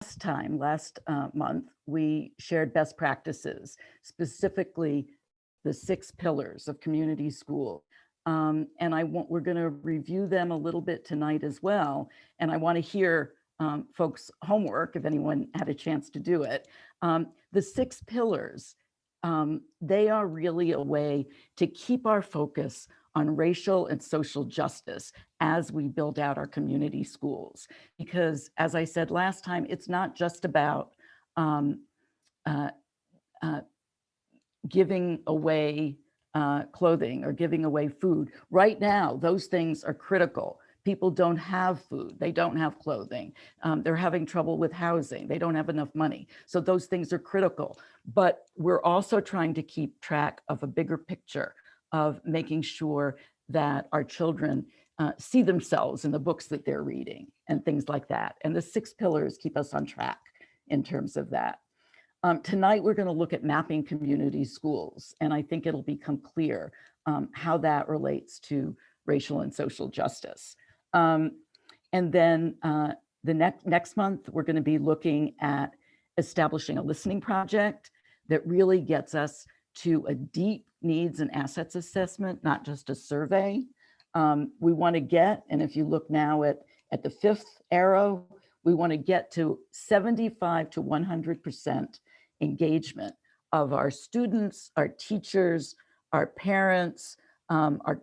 last month, we shared best practices, specifically the 6 pillars of community school. And we're going to review them a little bit tonight as well. And I want to hear folks' homework, if anyone had a chance to do it. The 6 pillars, they are really a way to keep our focus on racial and social justice as we build out our community schools. Because as I said last time, it's not just about giving away clothing or giving away food. Right now, those things are critical. People don't have food, they don't have clothing, they're having trouble with housing, they don't have enough money. So those things are critical. But we're also trying to keep track of a bigger picture of making sure that our children see themselves in the books that they're reading and things like that. And the 6 pillars keep us on track in terms of that. Tonight, we're going to look at mapping community schools, and I think it'll become clear how that relates to racial and social justice. And then the next month, we're going to be looking at establishing a listening project that really gets us to a deep needs and assets assessment, not just a survey. We want to get, and if you look now at the 5th arrow, we want to get to 75 to 100% engagement of our students, our teachers, our parents, our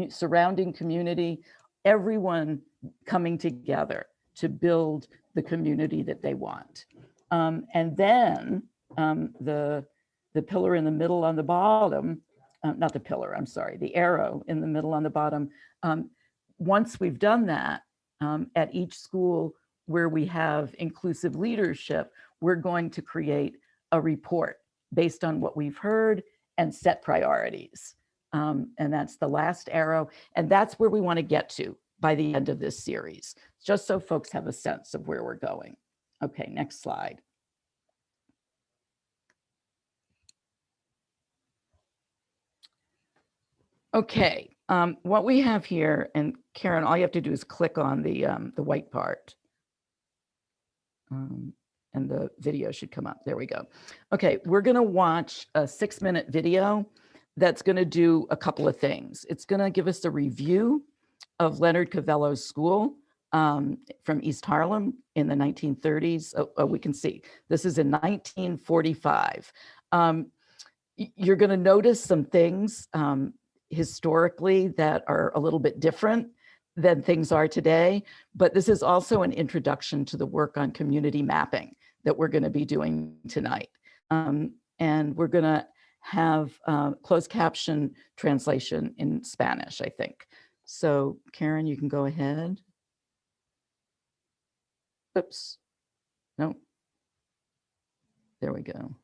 surrounding community, everyone coming together to build the community that they want. And then the pillar in the middle on the bottom, not the pillar, I'm sorry, the arrow in the middle on the bottom. Once we've done that, at each school where we have inclusive leadership, we're going to create a report based on what we've heard and set priorities. And that's the last arrow. And that's where we want to get to by the end of this series, just so folks have a sense of where we're going. Okay, next slide. Okay, what we have here, and Karen, all you have to do is click on the white part. And the video should come up. There we go. Okay, we're going to watch a 6-minute video that's going to do a couple of things. It's going to give us a review of Leonard Covello's school from East Harlem in the 1930s. Oh, we can see this is in 1945. You're going to notice some things historically that are a little bit different than things are today, but this is also an introduction to the work on community mapping that we're going to be doing tonight. And we're going to have closed caption translation in Spanish, I think. So Karen, you can go ahead. Oops, no, there we go.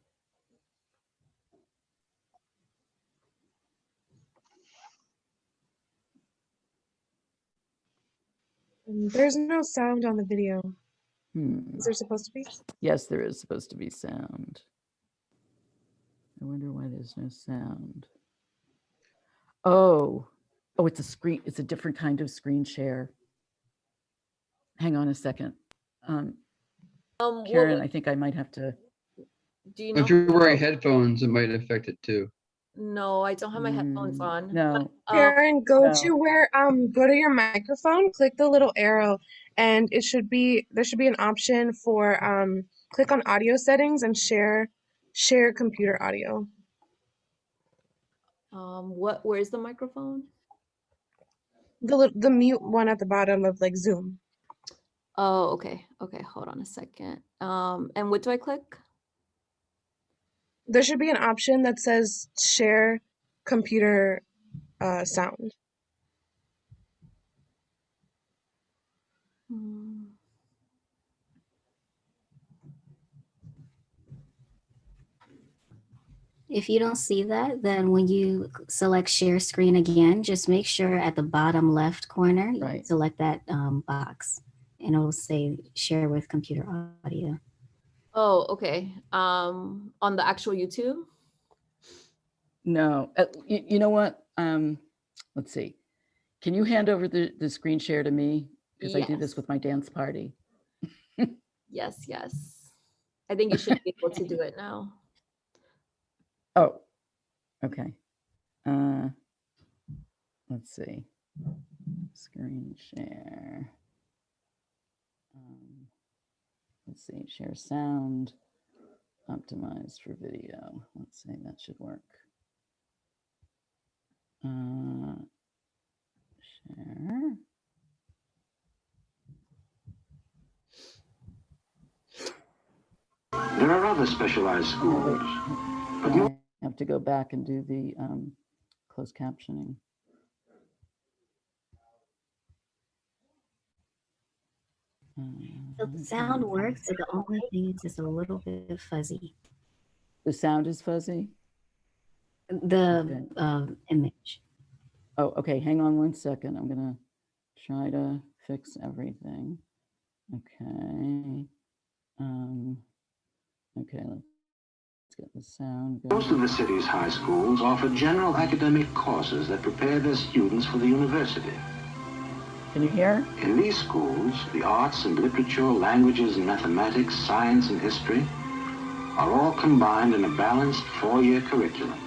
There's no sound on the video. Is there supposed to be? Yes, there is supposed to be sound. I wonder why there's no sound. Oh, it's a screen. It's a different kind of screen share. Hang on a second. Karen, I think I might have to. Do you know? If you're wearing headphones, it might affect it too. No, I don't have my headphones on. No. Karen, go to your microphone, click the little arrow, and there should be an option for click on audio settings and share computer audio. Where's the microphone? The mute one at the bottom of like Zoom. Oh, okay. Okay, hold on a second. And what do I click? There should be an option that says share computer sound. If you don't see that, then when you select share screen again, just make sure at the bottom left corner, you select that box and it'll say share with computer audio. Oh, okay. On the actual YouTube? No, you know what? Let's see. Can you hand over the screen share to me? Because I do this with my dance party. Yes, yes. I think you should be able to do it now. Oh, okay. Let's see. Screen share. Let's see, share sound, optimized for video. Let's see, that should work. Share. There are other specialized schools. But I have to go back and do the closed captioning. So the sound works, but the only thing is it's a little bit fuzzy. The sound is fuzzy? The image. Oh, okay. Hang on one second. I'm going to try to fix everything. Okay. Okay, let's get the sound going. Most of the city's high schools offer general academic courses that prepare their students for the university. Can you hear? In these schools, the arts and literature, languages and mathematics, science and history are all combined in a balanced 4-year curriculum.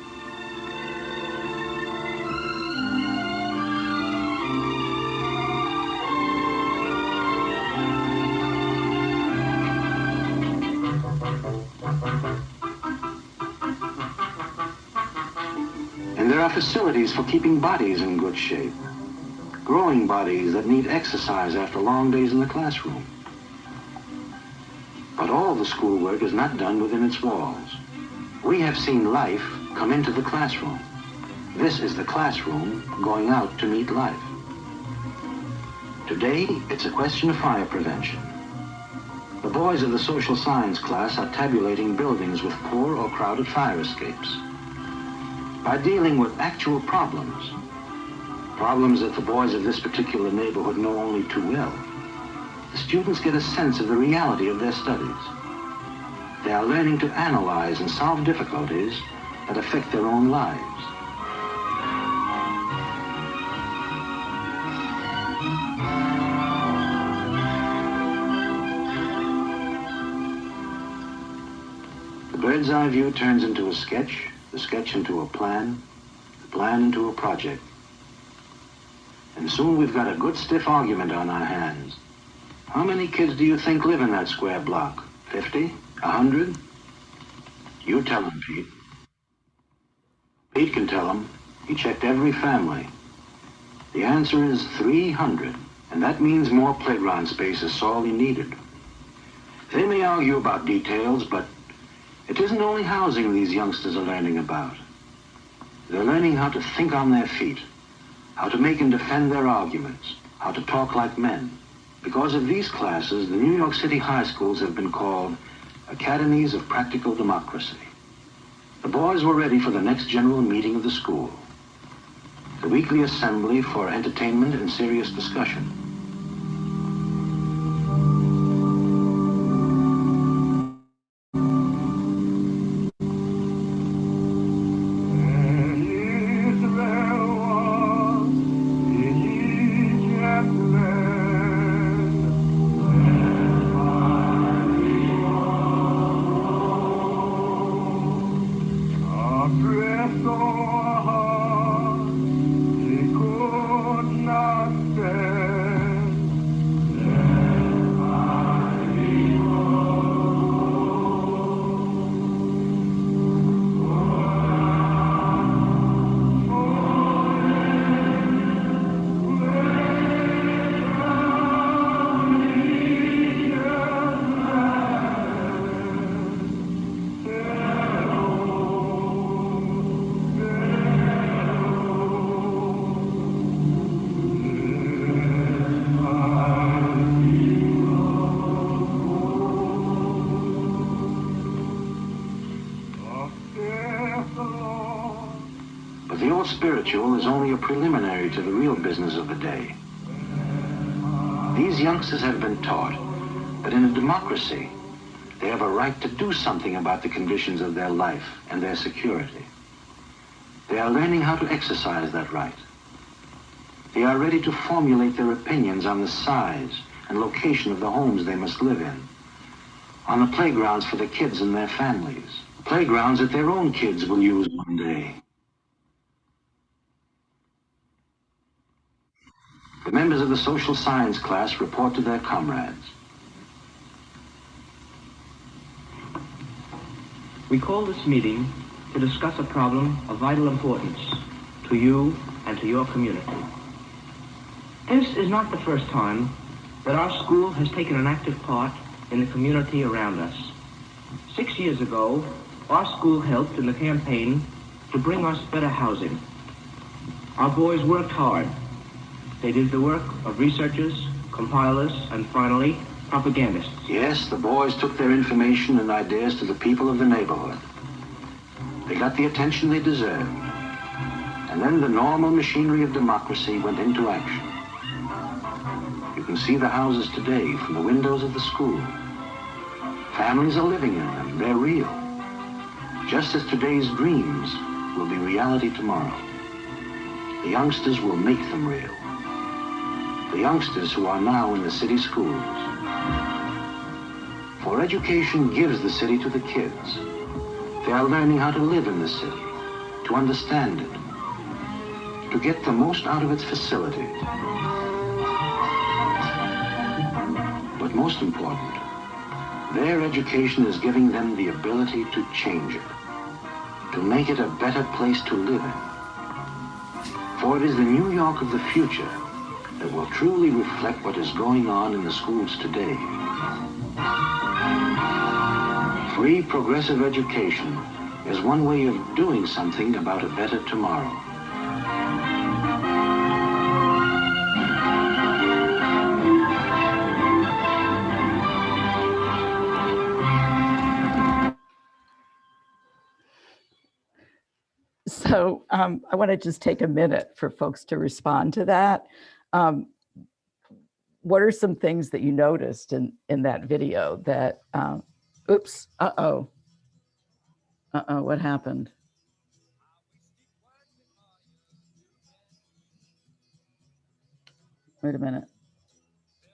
And there are facilities for keeping bodies in good shape. Growing bodies that need exercise after long days in the classroom. But all the schoolwork is not done within its walls. We have seen life come into the classroom. This is the classroom going out to meet life. Today, it's a question of fire prevention. The boys of the social science class are tabulating buildings with poor or crowded fire escapes. By dealing with actual problems that the boys of this particular neighborhood know only too well, the students get a sense of the reality of their studies. They are learning to analyze and solve difficulties that affect their own lives. The bird's eye view turns into a sketch, the sketch into a plan, the plan into a project. And soon we've got a good stiff argument on our hands. How many kids do you think live in that square block? 50? 100? You tell him, Pete. Pete can tell him. He checked every family. The answer is 300, and that means more playground space is sorely needed. They may argue about details, but it isn't only housing these youngsters are learning about. They're learning how to think on their feet, how to make and defend their arguments, how to talk like men. Because of these classes, the New York City high schools have been called Academies of Practical Democracy. The boys were ready for the next general meeting of the school, the weekly assembly for entertainment and serious discussion. But the old spiritual is only a preliminary to the real business of the day. These youngsters have been taught that in a democracy, they have a right to do something about the conditions of their life and their security. They are learning how to exercise that right. They are ready to formulate their opinions on the size and location of the homes they must live in, on the playgrounds for the kids and their families. Playgrounds that their own kids will use one day. The members of the social science class report to their comrades. We call this meeting to discuss a problem of vital importance to you and to your community. This is not the first time that our school has taken an active part in the community around us. 6 years ago, our school helped in the campaign to bring us better housing. Our boys worked hard. They did the work of researchers, compilers, and finally, propagandists. Yes, the boys took their information and ideas to the people of the neighborhood. They got the attention they deserved. And then the normal machinery of democracy went into action. You can see the houses today from the windows of the school. Families are living in them. They're real. Just as today's dreams will be reality tomorrow. The youngsters will make them real. The youngsters who are now in the city schools. For education gives the city to the kids. They are learning how to live in the city, to understand it, to get the most out of its facilities. But most important, their education is giving them the ability to change it, to make it a better place to live in. For it is the New York of the future that will truly reflect what is going on in the schools today. Free progressive education is one way of doing something about a better tomorrow. So I want to just take a minute for folks to respond to that. What are some things that you noticed in that video that, oops, what happened? Wait a minute.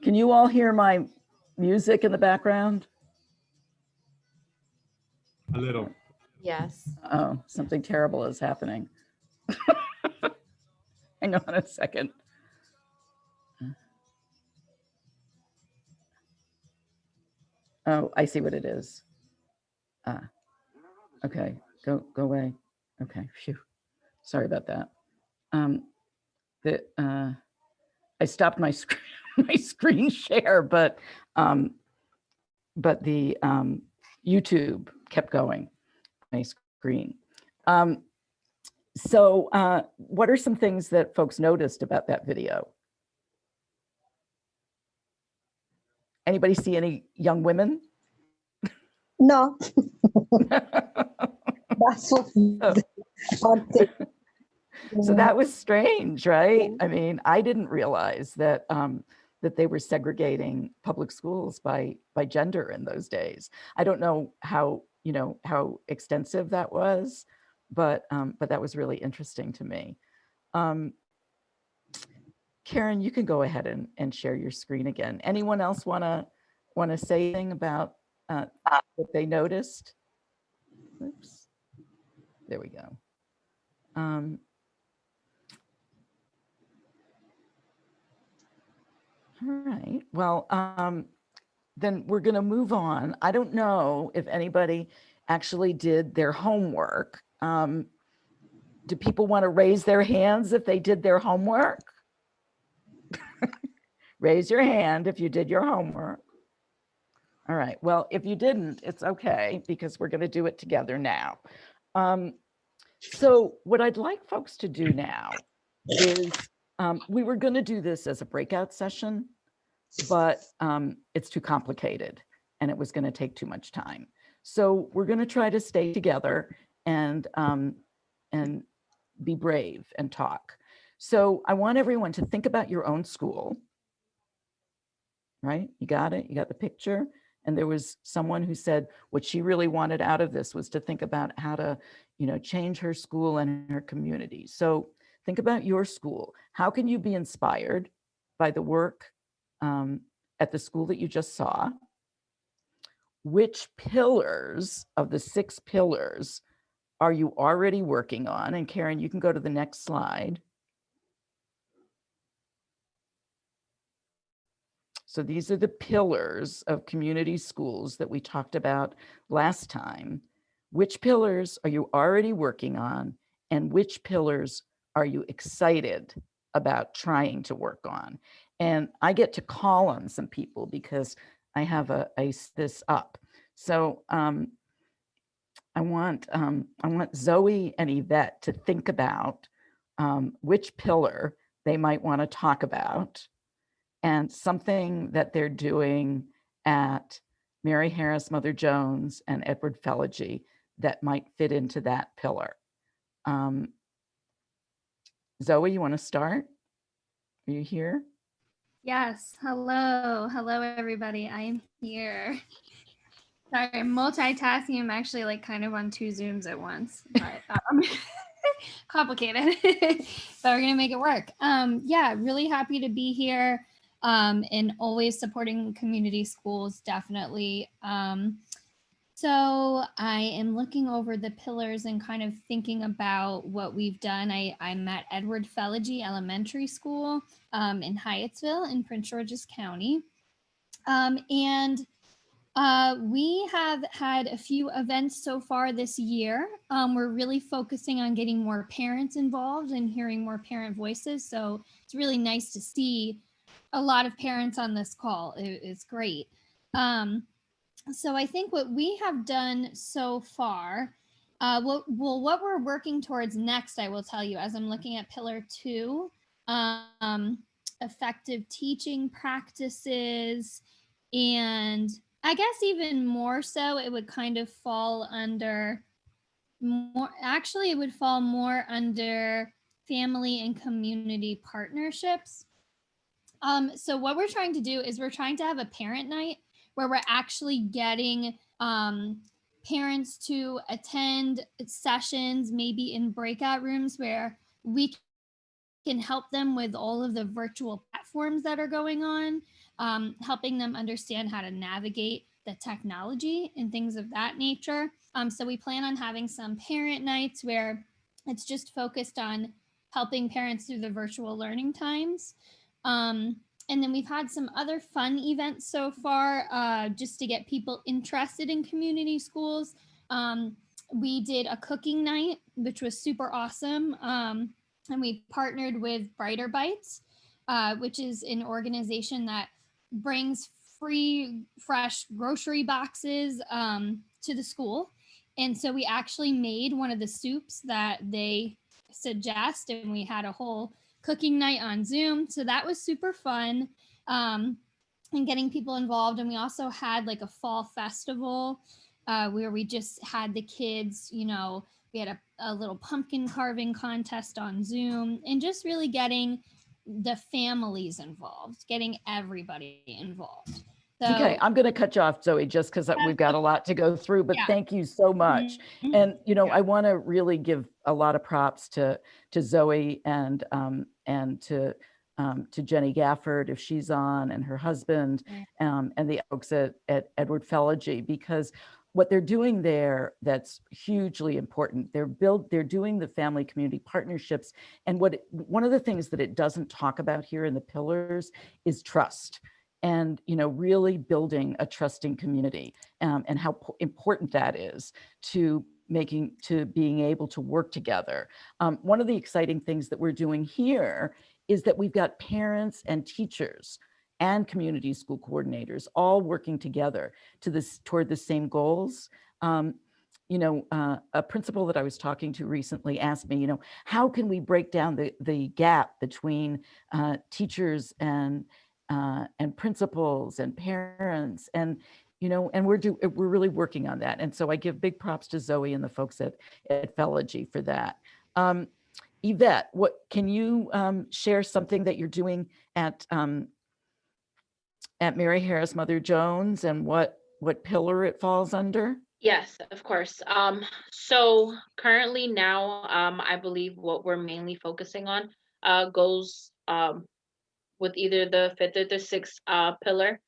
Can you all hear my music in the background? A little. Yes. Oh, something terrible is happening. Hang on a second. Oh, I see what it is. Okay, go away. Okay, phew. Sorry about that. I stopped my screen my screen share, but the YouTube kept going. My screen. So what are some things that folks noticed about that video? Anybody see any young women? No. That's what So that was strange, right? I mean, I didn't realize that that they were segregating public schools by gender in those days. I don't know how, you know, how extensive that was, but that was really interesting to me. Karen, you can go ahead and share your screen again. Anyone else want to say anything about what they noticed? Oops. There we go. All right. Well, then we're going to move on. I don't know if anybody actually did their homework. Do people want to raise their hands if they did their homework? Raise your hand if you did your homework. All right. Well, if you didn't, it's okay because we're going to do it together now. So what I'd like folks to do now is we were going to do this as a breakout session, but it's too complicated and it was going to take too much time. So we're going to try to stay together and be brave and talk. So I want everyone to think about your own school, right? You got it? You got the picture? And there was someone who said what she really wanted out of this was to think about how to, you know, change her school and her community. So think about your school. How can you be inspired by the work at the school that you just saw? which pillars of the 6 pillars are you already working on? And Karen, you can go to the next slide. So these are the pillars of community schools that we talked about last time. Which pillars are you already working on? And which pillars are you excited about trying to work on? And I get to call on some people because I have this up. So I want Zoe and Yvette to think about which pillar they might want to talk about, and something that they're doing at Mary Harris Mother Jones and Edward Feligy that might fit into that pillar. Zoe, you want to start? Are you here? Yes. Hello. Hello, everybody. I am here. Sorry, I'm multitasking. I'm actually like kind of on 2 Zooms at once, but complicated, but we're going to make it work. Yeah, really happy to be here and always supporting community schools, definitely. So I am looking over the pillars and kind of thinking about what we've done. I'm at Edward Feligy Elementary School in Hyattsville in Prince George's County. We have had a few events so far this year. We're really focusing on getting more parents involved and hearing more parent voices. So it's really nice to see a lot of parents on this call. It's great. So I think what we have done so far, what we're working towards next, I will tell you, as I'm looking at pillar 2, effective teaching practices, and I guess even more so, it would kind of fall under it would fall more under family and community partnerships. So what we're trying to do is we're trying to have a parent night where we're actually getting parents to attend sessions, maybe in breakout rooms where we can help them with all of the virtual platforms that are going on, helping them understand how to navigate the technology and things of that nature. So we plan on having some parent nights where it's just focused on helping parents through the virtual learning times. And then we've had some other fun events so far, just to get people interested in community schools. We did a cooking night, which was super awesome. And we partnered with Brighter Bites, which is an organization that brings free, fresh grocery boxes to the school. And so we actually made one of the soups that they suggest, and we had a whole cooking night on Zoom. So that was super fun, and getting people involved. And we also had like a fall festival where we just had the kids, we had a little pumpkin carving contest on Zoom, and just really getting the families involved, getting everybody involved. So, okay, I'm going to cut you off, Zoe, just because we've got a lot to go through, but thank you so much. And, I want to really give a lot of props to Zoe and to Jenny Gafford, if she's on, and her husband, and the folks at Edward Feligy, because what they're doing there, that's hugely important. They're doing the family community partnerships. And one of the things that it doesn't talk about here in the pillars is trust. And really building a trusting community, and how important that is to being able to work together. One of the exciting things that we're doing here is that we've got parents and teachers and community school coordinators all working together toward the same goals. A principal that I was talking to recently asked me, how can we break down the gap between teachers and principals and parents, and we're really working on that. And so I give big props to Zoe and the folks at Feligy for that. Yvette, what can you share something that you're doing at Mary Harris Mother Jones, and what pillar it falls under? Yes, of course. So currently now, I believe what we're mainly focusing on goes with either the 5th or the 6th pillar.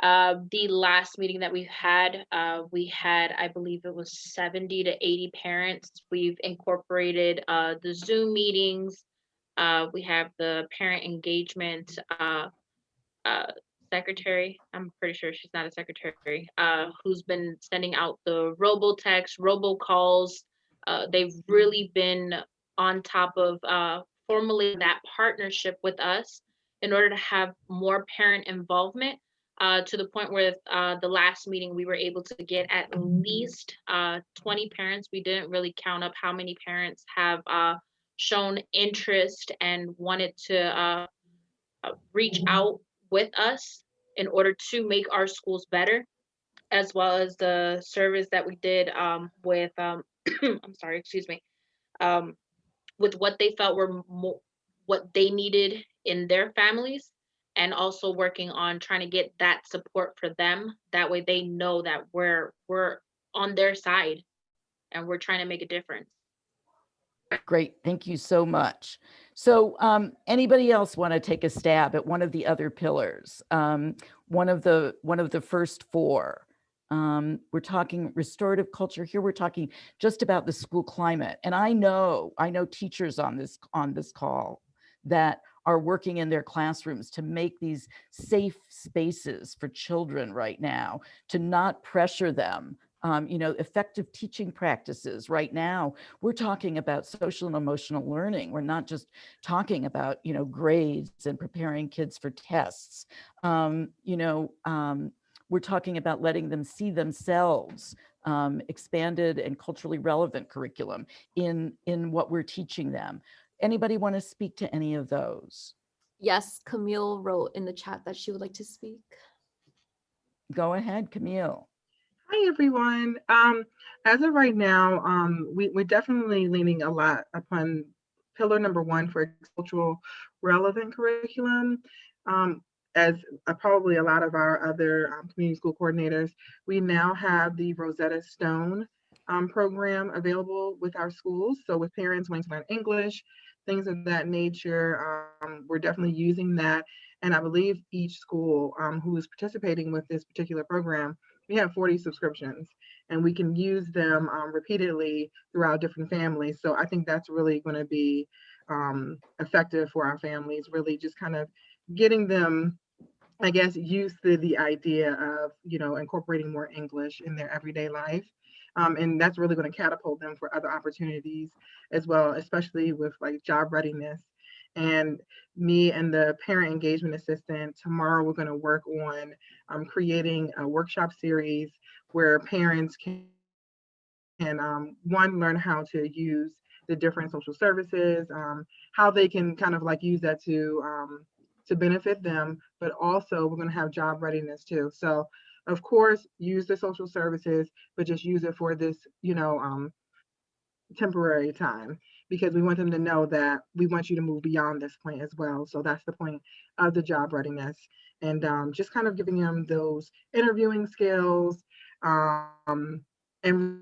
The last meeting that we had, I believe it was 70 to 80 parents. We've incorporated the Zoom meetings. We have the parent engagement secretary. I'm pretty sure she's not a secretary, who's been sending out the robo-text, robocalls. They've really been on top of formulating that partnership with us in order to have more parent involvement, to the point where the last meeting we were able to get at least 20 parents. We didn't really count up how many parents have shown interest and wanted to reach out with us in order to make our schools better, as well as the service that we did with I'm sorry, excuse me, with what they felt were what they needed in their families, and also working on trying to get that support for them. That way they know that we're on their side and we're trying to make a difference. Great, thank you so much. So anybody else want to take a stab at one of the other pillars? One of the first four. We're talking restorative culture. Here we're talking just about the school climate. And I know teachers on this call that are working in their classrooms to make these safe spaces for children right now, to not pressure them. Effective teaching practices. Right now, we're talking about social and emotional learning. We're not just talking about, grades and preparing kids for tests. We're talking about letting them see themselves, expanded and culturally relevant curriculum in what we're teaching them. Anybody want to speak to any of those? Yes, Camille wrote in the chat that she would like to speak. Go ahead, Camille. Hi, everyone. As of right now, we're definitely leaning a lot upon pillar number 1 for cultural relevant curriculum. As probably a lot of our other community school coordinators, we now have the Rosetta Stone program available with our schools. So with parents wanting to learn English, things of that nature, we're definitely using that. And I believe each school who is participating with this particular program, we have 40 subscriptions, and we can use them repeatedly throughout different families. So I think that's really going to be effective for our families, really just kind of getting them, I guess, used to the idea of, incorporating more English in their everyday life. And that's really going to catapult them for other opportunities as well, especially with like job readiness. And me and the parent engagement assistant, tomorrow we're going to work on creating a workshop series where parents can one, learn how to use the different social services, how they can kind of like use that to benefit them, but also we're going to have job readiness too. So of course, use the social services, but just use it for this, temporary time, because we want them to know that we want you to move beyond this point as well. So that's the point of the job readiness, and just kind of giving them those interviewing skills, and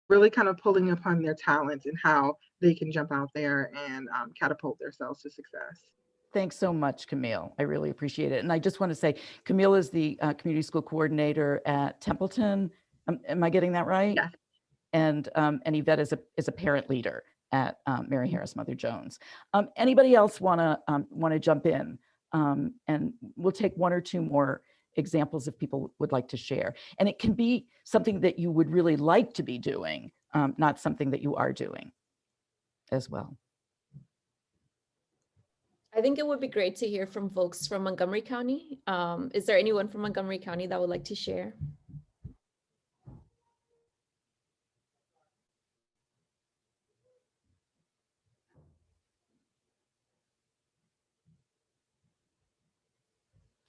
really kind of pulling upon their talents and how they can jump out there and catapult themselves to success. Thanks so much, Camille. I really appreciate it. And I just want to say, Camille is the community school coordinator at Templeton. Am I getting that right? Yes. And Yvette is a parent leader at Mary Harris Mother Jones. Anybody else want to jump in? And we'll take one or two more examples if people would like to share. And it can be something that you would really like to be doing, not something that you are doing as well. I think it would be great to hear from folks from Montgomery County. Is there anyone from Montgomery County that would like to share?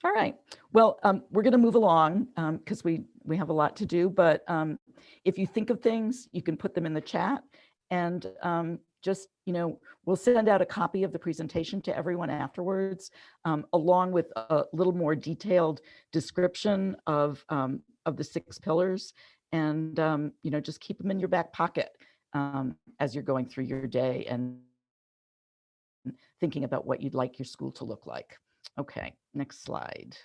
All right. Well, we're going to move along because we have a lot to do. But if you think of things, you can put them in the chat, and just, we'll send out a copy of the presentation to everyone afterwards, along with a little more detailed description of the 6 pillars, and just keep them in your back pocket as you're going through your day and thinking about what you'd like your school to look like. Okay, next slide.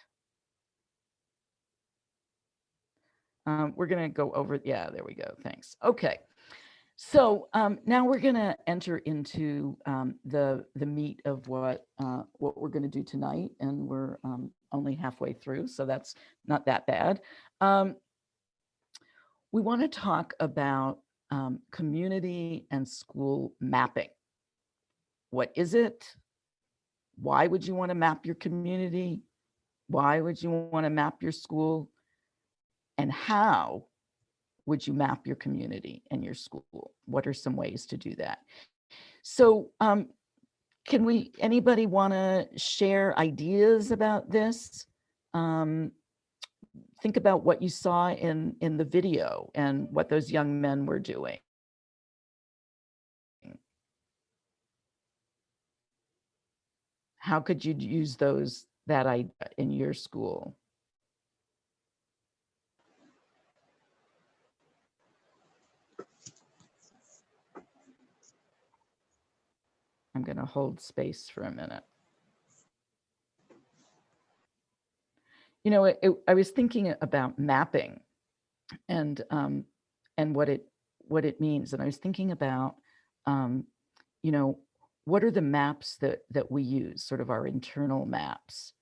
We're going to go over. Yeah, there we go. Thanks. Okay. So now we're going to enter into the meat of what we're going to do tonight, and we're only halfway through, so that's not that bad. We want to talk about community and school mapping. What is it? Why would you want to map your community? Why would you want to map your school? And how would you map your community and your school? What are some ways to do that? So anybody want to share ideas about this? Think about what you saw in the video and what those young men were doing. How could you use that idea in your school? I'm going to hold space for a minute. You know, I was thinking about mapping and what it means, and I was thinking about, you know, what are the maps that we use, sort of our internal maps,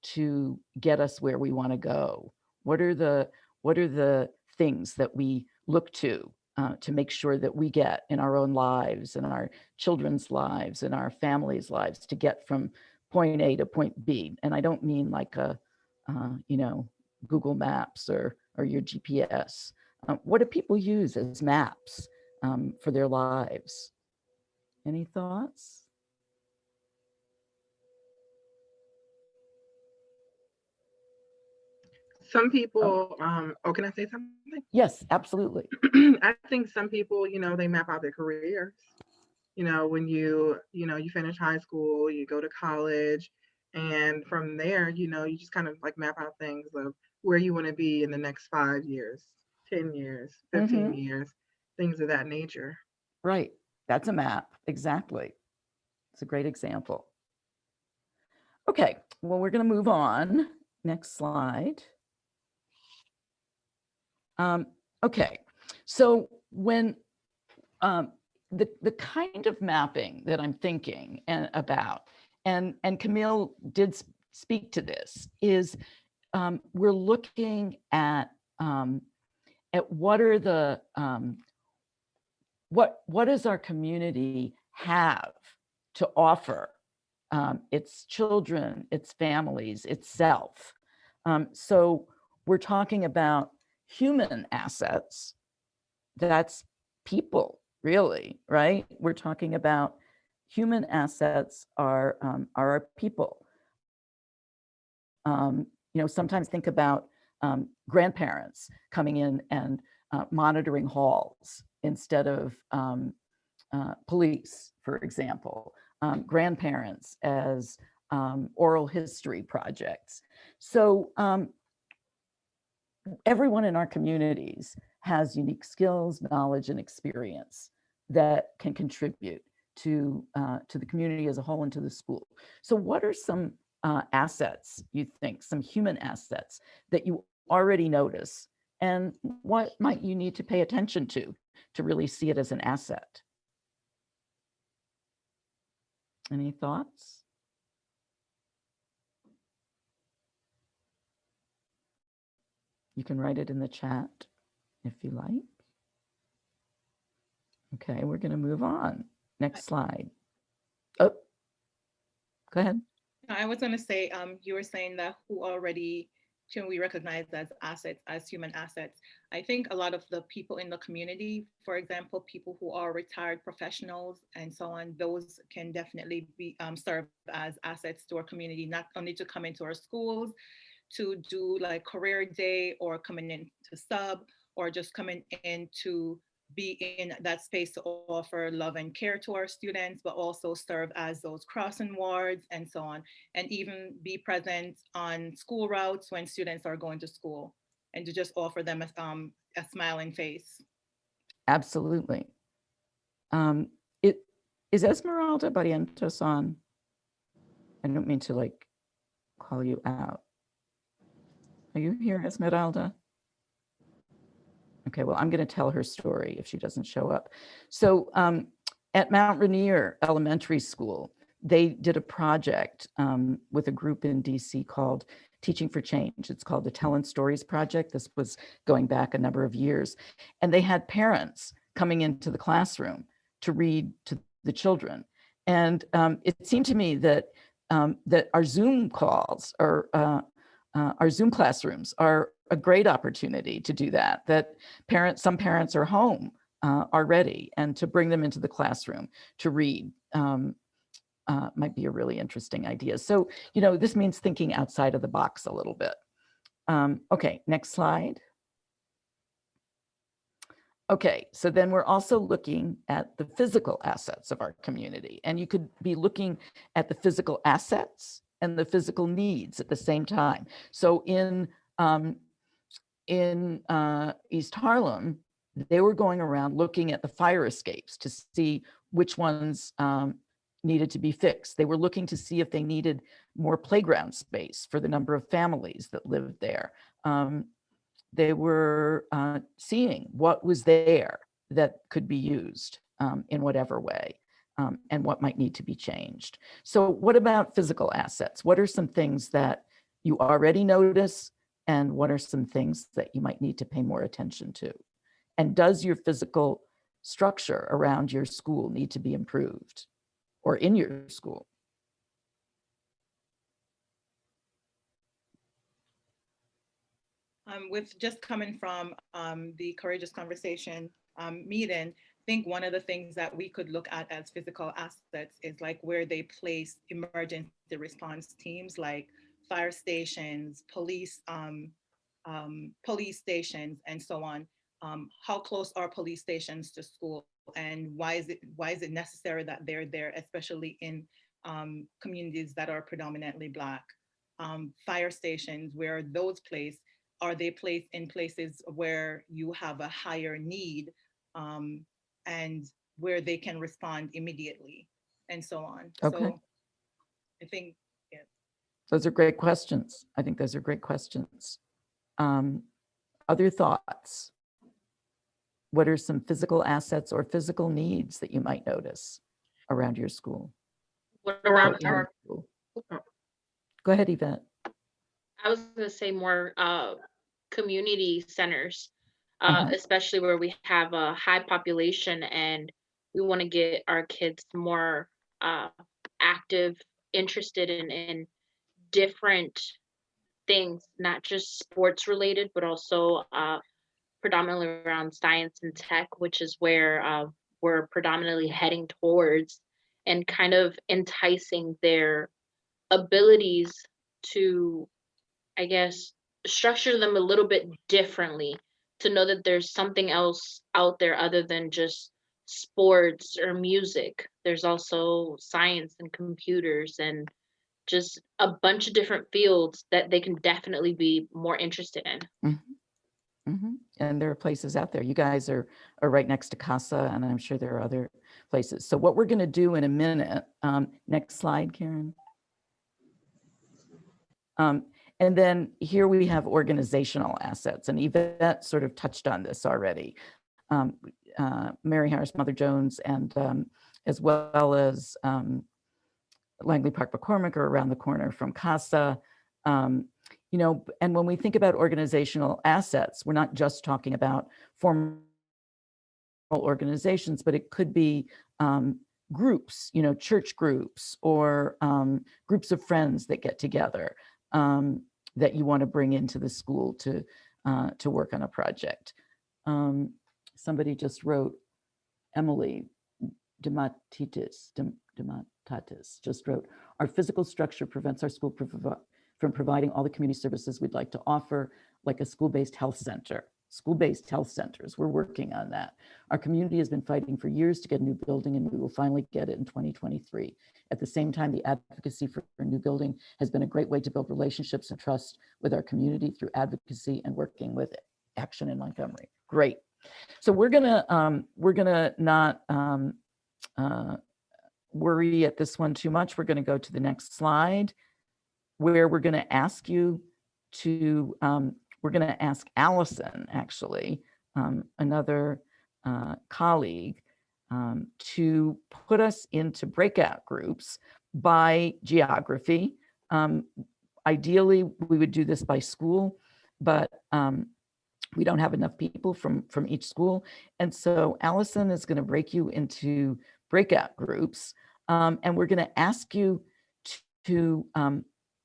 to get us where we want to go? What are the things that we look to make sure that we get in our own lives, in our children's lives, in our families' lives, to get from point A to point B? And I don't mean like a you know, Google Maps or your GPS. What do people use as maps for their lives? Any thoughts? Some people, oh, can I say something? Yes, absolutely. I think some people, you know, they map out their careers. You know, when you finish high school, you go to college, and from there, you know, you just kind of like map out things of where you want to be in the next 5 years, 10 years, 15 years, things of that nature. Right. That's a map. Exactly. It's a great example. Okay. Well, we're going to move on. Next slide. Okay. So when the kind of mapping that I'm thinking about, and Camille did speak to this, is we're looking at what are the what does our community have to offer its children, its families, itself. So we're talking about human assets. That's people, really, right? We're talking about human assets are our people. You know, sometimes think about grandparents coming in and monitoring halls instead of police, for example. Grandparents as oral history projects. So everyone in our communities has unique skills, knowledge, and experience that can contribute to the community as a whole and to the school. So what are some assets, you think, some human assets that you already notice, and what might you need to pay attention to really see it as an asset? Any thoughts? You can write it in the chat if you like. Okay, we're going to move on. Next slide. Oh, go ahead. I was going to say, you were saying that who already can we recognize as assets, as human assets? I think a lot of the people in the community, for example, people who are retired professionals and so on, those can definitely be serve as assets to our community, not only to come into our schools, to do like career day or coming in to sub, or just coming in to be in that space to offer love and care to our students, but also serve as those crossing wards and so on, and even be present on school routes when students are going to school, and to just offer them a smiling face. Absolutely. Is Esmeralda Barrientos on? I don't mean to like call you out. Are you here, Esmeralda? Okay, well, I'm going to tell her story if she doesn't show up. So at Mount Rainier Elementary School, they did a project with a group in DC called Teaching for Change. It's called the Telling Stories Project. This was going back a number of years. And they had parents coming into the classroom to read to the children. And it seemed to me that that our Zoom calls or our Zoom classrooms are a great opportunity to do that, that some parents are home already, and to bring them into the classroom to read might be a really interesting idea. So, this means thinking outside of the box a little bit. Okay, next slide. Okay, so then we're also looking at the physical assets of our community, and you could be looking at the physical assets and the physical needs at the same time. So in East Harlem, they were going around looking at the fire escapes to see which ones needed to be fixed. They were looking to see if they needed more playground space for the number of families that lived there. They were seeing what was there that could be used in whatever way, and what might need to be changed. So what about physical assets? What are some things that you already notice, and what are some things that you might need to pay more attention to? And does your physical structure around your school need to be improved, or in your school? With just coming from the Courageous Conversation meeting, I think one of the things that we could look at as physical assets is like where they place emergency response teams, like fire stations, police stations, and so on. How close are police stations to school, and why is it necessary that they're there, especially in communities that are predominantly Black? Fire stations, where those placed? Are they placed in places where you have a higher need, and where they can respond immediately, and so on? Okay. So I think, yeah. Those are great questions. I think those are great questions. Other thoughts? What are some physical assets or physical needs that you might notice around your school? What around our school? Go ahead, Yvette. I was going to say more community centers, especially where we have a high population and we want to get our kids more active, interested in different things, not just sports related, but also predominantly around science and tech, which is where we're predominantly heading towards, and kind of enticing their abilities to, I guess, structure them a little bit differently, to know that there's something else out there other than just sports or music. There's also science and computers and just a bunch of different fields that they can definitely be more interested in. Mm-hmm. Mm-hmm. And there are places out there. You guys are right next to CASA, and I'm sure there are other places. So what we're going to do in a minute, next slide, Karen. And then here we have organizational assets, and Yvette sort of touched on this already. Mary Harris Mother Jones, and as well as Langley Park McCormick are around the corner from CASA. You know, and when we think about organizational assets, we're not just talking about formal organizations, but it could be groups, you know, church groups, or groups of friends that get together that you want to bring into the school to work on a project. Somebody just wrote, Emily Dematatis just wrote, our physical structure prevents our school from providing all the community services we'd like to offer, like a school-based health center. School-based health centers, we're working on that. Our community has been fighting for years to get a new building, and we will finally get it in 2023. At the same time, the advocacy for a new building has been a great way to build relationships and trust with our community through advocacy and working with Action in Montgomery. Great. So we're gonna not worry at this one too much. We're gonna go to the next slide, where we're gonna ask you to, we're gonna ask Allison, actually, another colleague to put us into breakout groups by geography. Ideally, we would do this by school, but we don't have enough people from each school. And so Allison is going to break you into breakout groups, and we're going to ask you to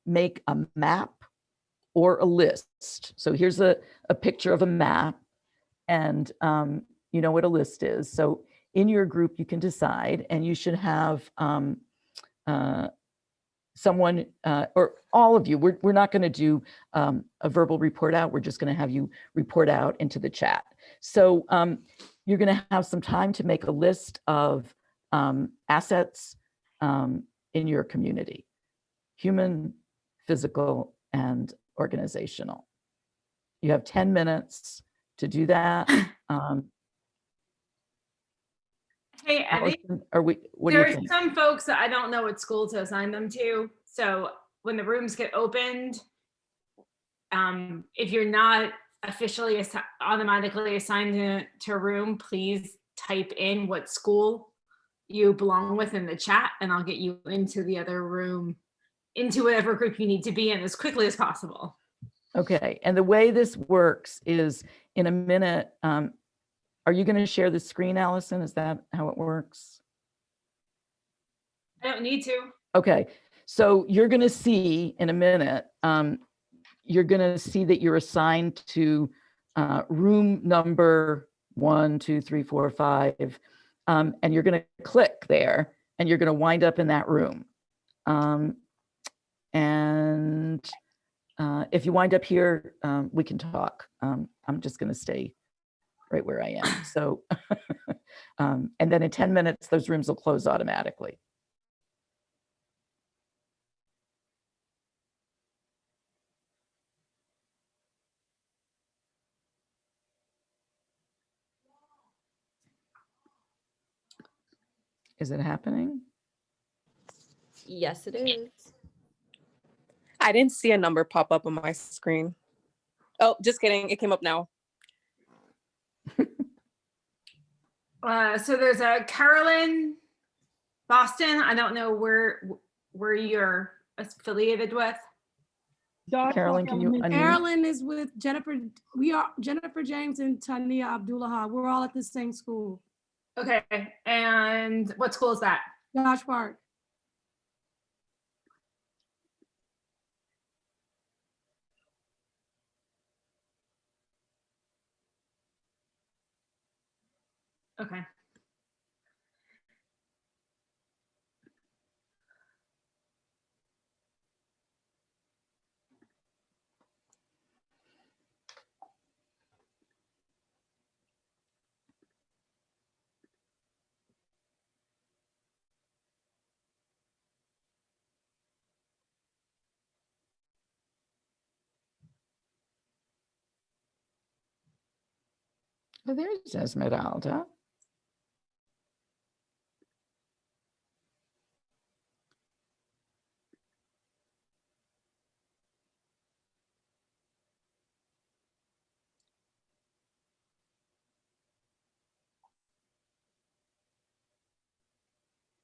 make a map or a list. So here's a picture of a map, and you know what a list is. So in your group, you can decide, and you should have someone or all of you. We're not going to do a verbal report out. We're just going to have you report out into the chat. So you're going to have some time to make a list of assets in your community: human, physical, and organizational. You have 10 minutes to do that. Hey, Evie, what do you there's think? some folks that I don't know what school to assign them to. So when the rooms get opened, if you're not officially automatically assigned to a room, please type in what school you belong with in the chat, and I'll get you into the other room, into whatever group you need to be in as quickly as possible. Okay, and the way this works is in a minute, are you going to share the screen, Allison? Is that how it works? I don't need to. Okay, so you're going to see in a minute, you're going to see that you're assigned to room number 1, 2, 3, 4, 5, and you're going to click there, and you're going to wind up in that room. If you wind up here, we can talk. I'm just going to stay right where I am. So, and then in 10 minutes, those rooms will close automatically. Is it happening? Yes, it is. I didn't see a number pop up on my screen. Oh, just kidding. It came up now. So there's a Carolyn Boston. I don't know where you're affiliated with. Carolyn, can you unmute? Carolyn is with Jennifer. We are Jennifer James and Tania Abdullah. We're all at the same school. Okay, and what school is that? Josh Park. Okay. Oh, there's Esmeralda.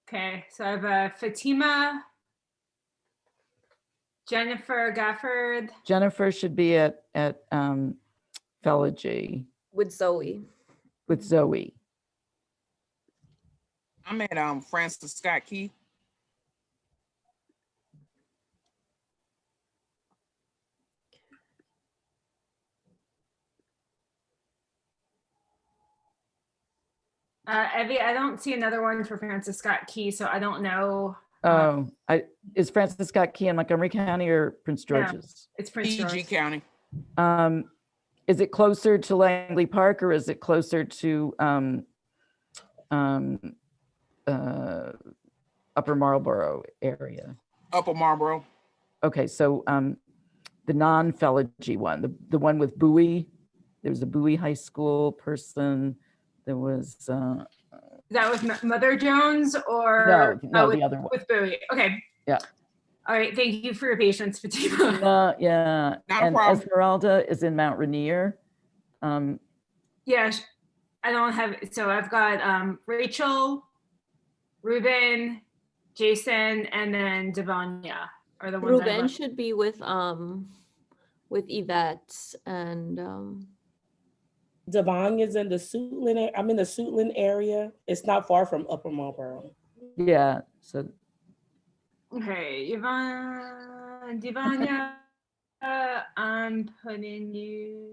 Okay, so I have Fatima, Jennifer Gafford. Jennifer should be at Feligy With Zoe. with Zoe. I'm at Francis Scott Key. Evie, I don't see another one for Francis Scott Key, so I don't know. Oh, is Francis Scott Key in Montgomery County or Prince George's? It's Prince George. PG County. Is it closer to Langley Park or is it closer to Upper Marlboro area? Upper Marlboro. Okay, so the non-Feligy one, the one with Bowie, there was a Bowie High School person. There was Is that with Mother Jones or no, with, the other one. with Bowie? Okay. Yeah. All right. Thank you for your patience, Fatima. Yeah. Not a And problem. Esmeralda is in Mount Rainier. Yeah, I don't have, so I've got Rachel, Ruben, Jason, and then Devanya are the ones I Ruben left. should be with Yvette and Devon is in the Suitland. I'm in the Suitland area. It's not far from Upper Marlboro. Yeah, so Okay, Devanya, I'm putting you.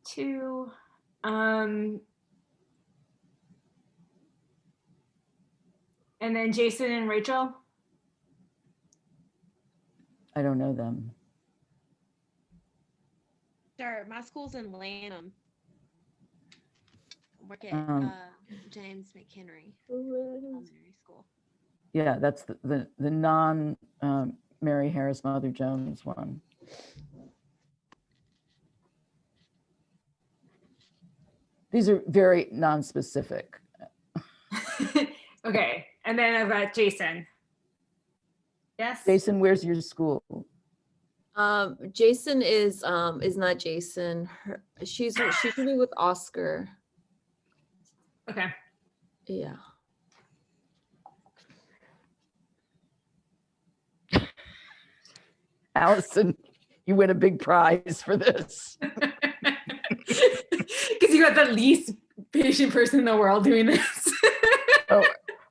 Two. And then Jason and Rachel. I don't know them. Sure, my school's in Lanham. I work at James McHenry Elementary School. Yeah, that's the non Mary Harris Mother Jones one. These are very non-specific. Okay, and then I've got Jason. Yes. Jason, where's your school? Jason is not Jason. She should be with Oscar. Okay. Yeah. Allison, you win a big prize for this. Because you got the least patient person in the world doing this. Oh,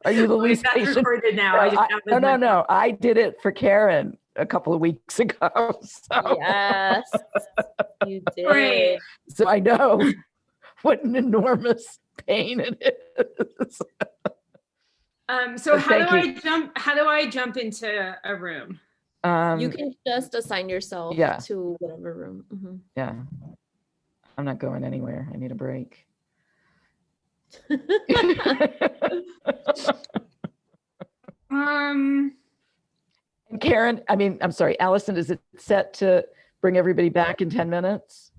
are you the Wait, least that's patient? recorded now. I just have this No. I did it for Karen a couple of weeks ago. So. Yes, you did. Great. So I know what an enormous pain it is. So how do Thank you. I jump? How do I jump into a room? You can just assign yourself Yeah. to whatever room. Mhm. Yeah. I'm not going anywhere. I need a break. And Karen, I'm sorry, Allison, is it set to bring everybody back in 10 minutes?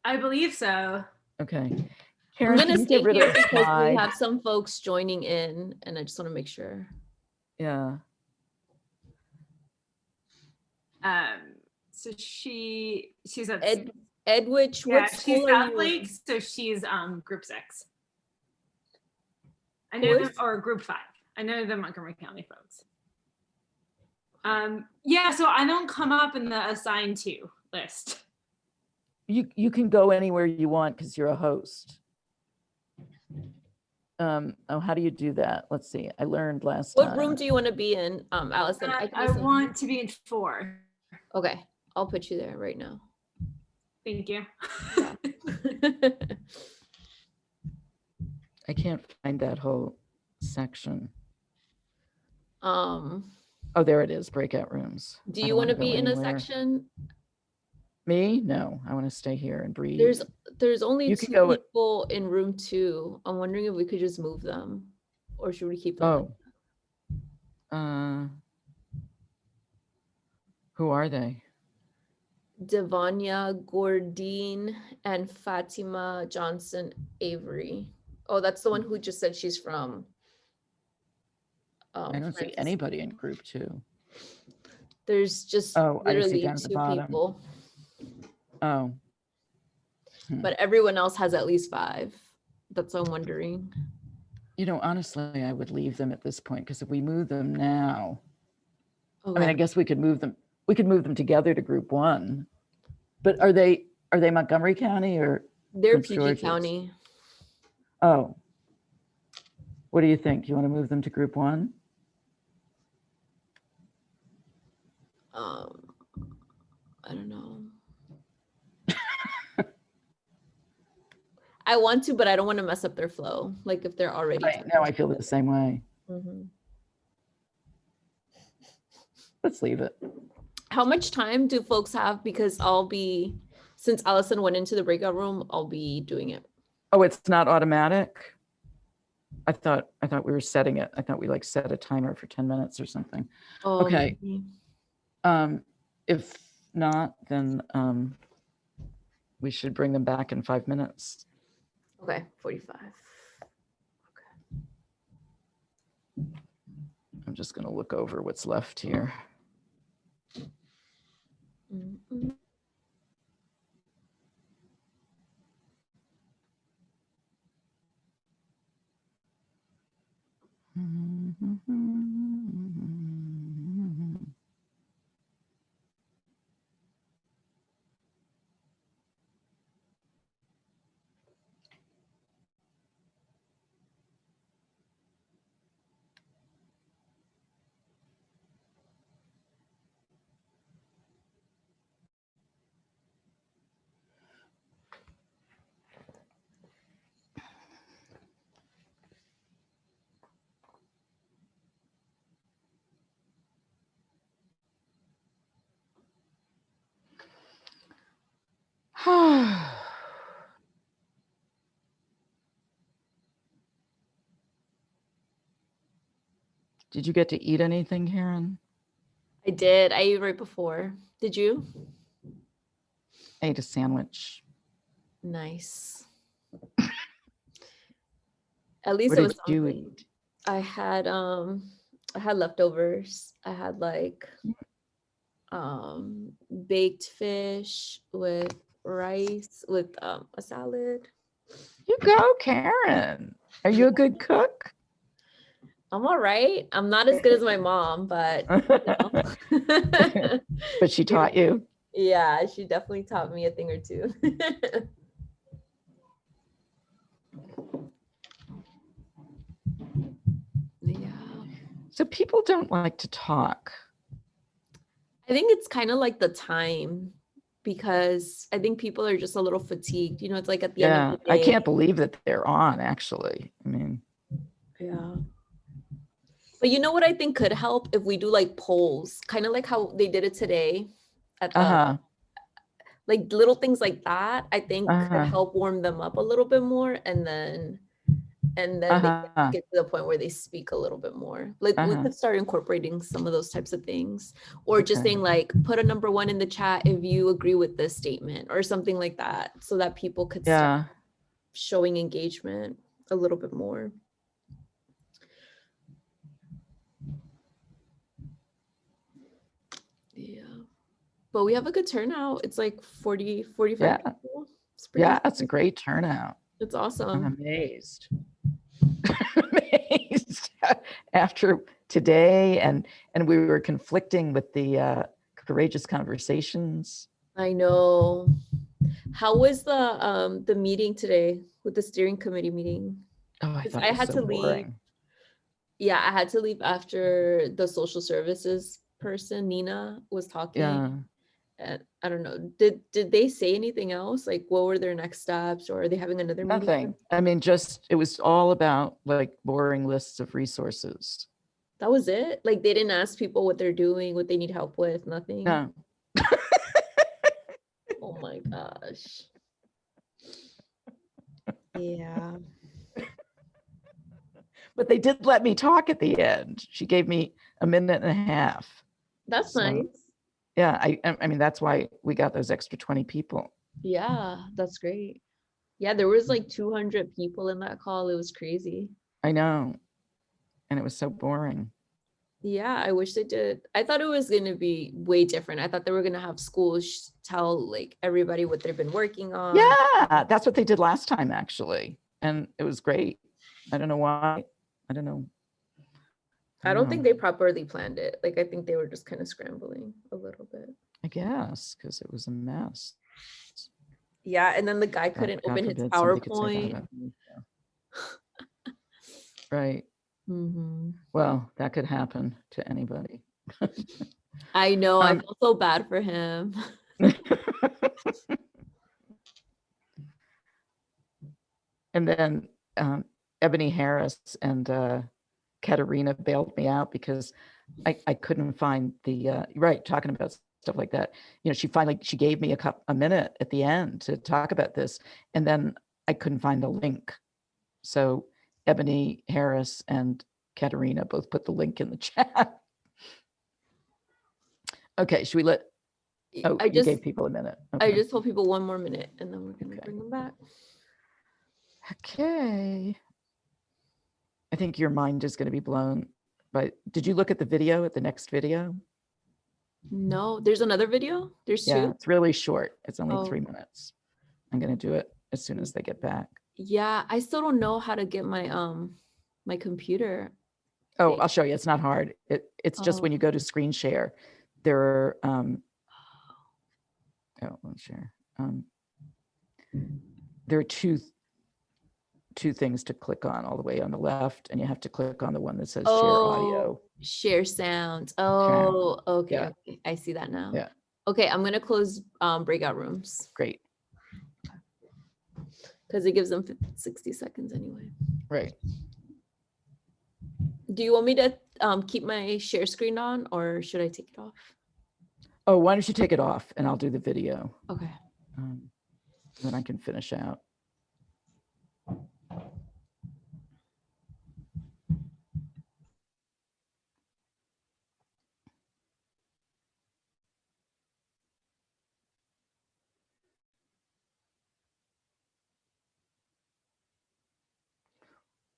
I believe so. Okay. I'm can gonna you stay get rid here of the because we slide? have some folks joining in, and I just want to make sure. Yeah. So she's at Edwidge, yeah, what she's school are South you Lake, in? so she's group 6. I Who know them, is? or group 5. I know the Montgomery County folks. Yeah, so I don't come up in the assigned to list. You can go anywhere you want because you're a host. How do you do that? Let's see. I learned last What time. room do you want to be in, Allison? I want to be in 4. Okay, I'll put you there right now. Thank you. I can't find that whole section. Do Oh, there it is, breakout rooms. I you don't want to wanna be go in a anywhere. section? Me? No, I want to stay here and breathe. There's only You 2 can go- people in room 2. I'm wondering if we could just move them, or should we keep them? Who are they? Devanya Gordine and Fatima Johnson Avery. Oh, that's the one who just said she's from. I don't see Francis. anybody in group 2. There's just Oh, I see literally down at the 2 bottom. people, Oh, but everyone else has at least 5. That's what I'm wondering. honestly, I would leave them at this point because if we move them now, I Okay. guess we could move them. We could move them together to group 1. But are they Montgomery County or They're Prince PG George's? County. Oh, what do you think? You want to move them to group 1? I don't know. I want to, but I don't want to mess up their flow. Like if they're already. No, I feel the same way. Mhm. Let's leave it. How much time do folks have? Because since Allison went into the breakout room, I'll be doing it. Oh, it's not automatic? I thought we were setting it. I thought we set a timer for 10 minutes or something. Oh, Okay. maybe. If not, then we should bring them back in 5 minutes. Okay, 45. I'm just going to look over what's left here. Mm-mm. Did you get to eat anything, Karen? I did. I ate right before. Did you? I ate a sandwich. Nice. At least What it was did you something. eat? I had leftovers. I had like baked fish with rice with a salad. You go, Karen. Are you a good cook? I'm all right. I'm not as good as my mom, but you know. But she taught you. Yeah, she definitely taught me a thing or two. Yeah. So people don't like to talk. I think it's kind of like the time, because I think people are just a little fatigued. You know, it's like at the end Yeah, of the I day. can't believe that they're on, actually. I mean, Yeah. But you know what I think could help if we do like polls, kind of like how they did it today at the like little things like that, I think could help warm them up a little bit more, and then they can get to the point where they speak a little bit more. Like we could start incorporating some of those types of things, or just saying like, put a number 1 in the chat if you agree with this statement or something like that, so that people could start showing engagement a little bit more. Yeah. But we have a good turnout. It's like 40, 45 people. It's a great turnout. It's awesome. I'm amazed. Amazed after today, and we were conflicting with the courageous conversations. I know. How was the meeting today with the steering committee meeting? Oh, I thought I it was had so to leave. boring. Yeah, I had to leave after the social services person, Nina, was talking. Yeah. And I don't know. Did they say anything else? Like, what were their next steps, or are they having another meeting? Nothing. I mean, just it was all about like boring lists of resources. That was it? Like they didn't ask people what they're doing, what they need help with, nothing? No. Oh my gosh. Yeah. But they did let me talk at the end. She gave me a minute and a half. That's nice. Yeah, I mean, that's why we got those extra 20 people. Yeah, that's great. Yeah, there was like 200 people in that call. It was crazy. I know. And it was so boring. Yeah, I wish they did. I thought it was going to be way different. I thought they were going to have schools tell like everybody what they've been working on. Yeah, that's what they did last time, actually. And it was great. I don't know why. I don't know. I don't think they properly planned it. Like, I think they were just kind of scrambling a little bit. I guess, because it was a mess. Yeah, and then the guy couldn't open his PowerPoint. Right. Mm-hmm. Well, that could happen to anybody. I know. I feel so bad for him. And then Ebony Harris and Katerina bailed me out because I couldn't find the talking about stuff like that. You know, she gave me a minute at the end to talk about this, and then I couldn't find the link. So Ebony Harris and Katerina both put the link in the chat. Okay, should we let? Oh, you gave people a minute. Okay. I just told people 1 more minute, and then we're gonna bring them back. Okay. I think your mind is going to be blown. But did you look at the video, at the next video? No, there's another video. There's Yeah, two. it's really short. It's only Oh. 3 minutes. I'm going to do it as soon as they get back. Yeah, I still don't know how to get my my computer. Oh, I'll show you. It's not hard. It's just when you go to screen share, there are let's share. There are two things to click on all the way on the left, and you have to click on the one that says share audio. Share sounds. Oh, okay. Yeah. Okay. I see that now. Yeah. Okay, I'm gonna close breakout rooms Great. because it gives them 60 seconds anyway. Right. Do you want me to keep my share screen on, or should I take it off? Oh, why don't you take it off and I'll do the video. Okay. Then I can finish out.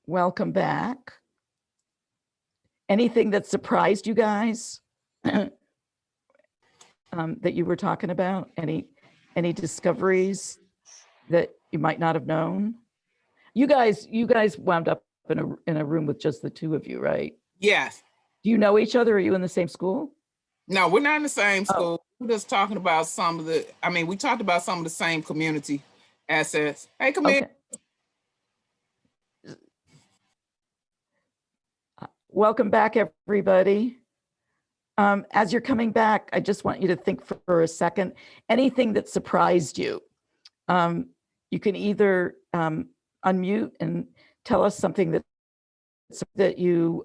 Welcome back. Anything that surprised you guys that you were talking about? Any discoveries that you might not have known? You guys wound up in a room with just the two of you, right? Yes. Do you know each other? Are you in the same school? No, we're not in the same school. We're just talking about some of the, we talked about some of the same community assets. Hey, come in. Welcome back, everybody. As you're coming back, I just want you to think for a second, anything that surprised you. You can either unmute and tell us something that you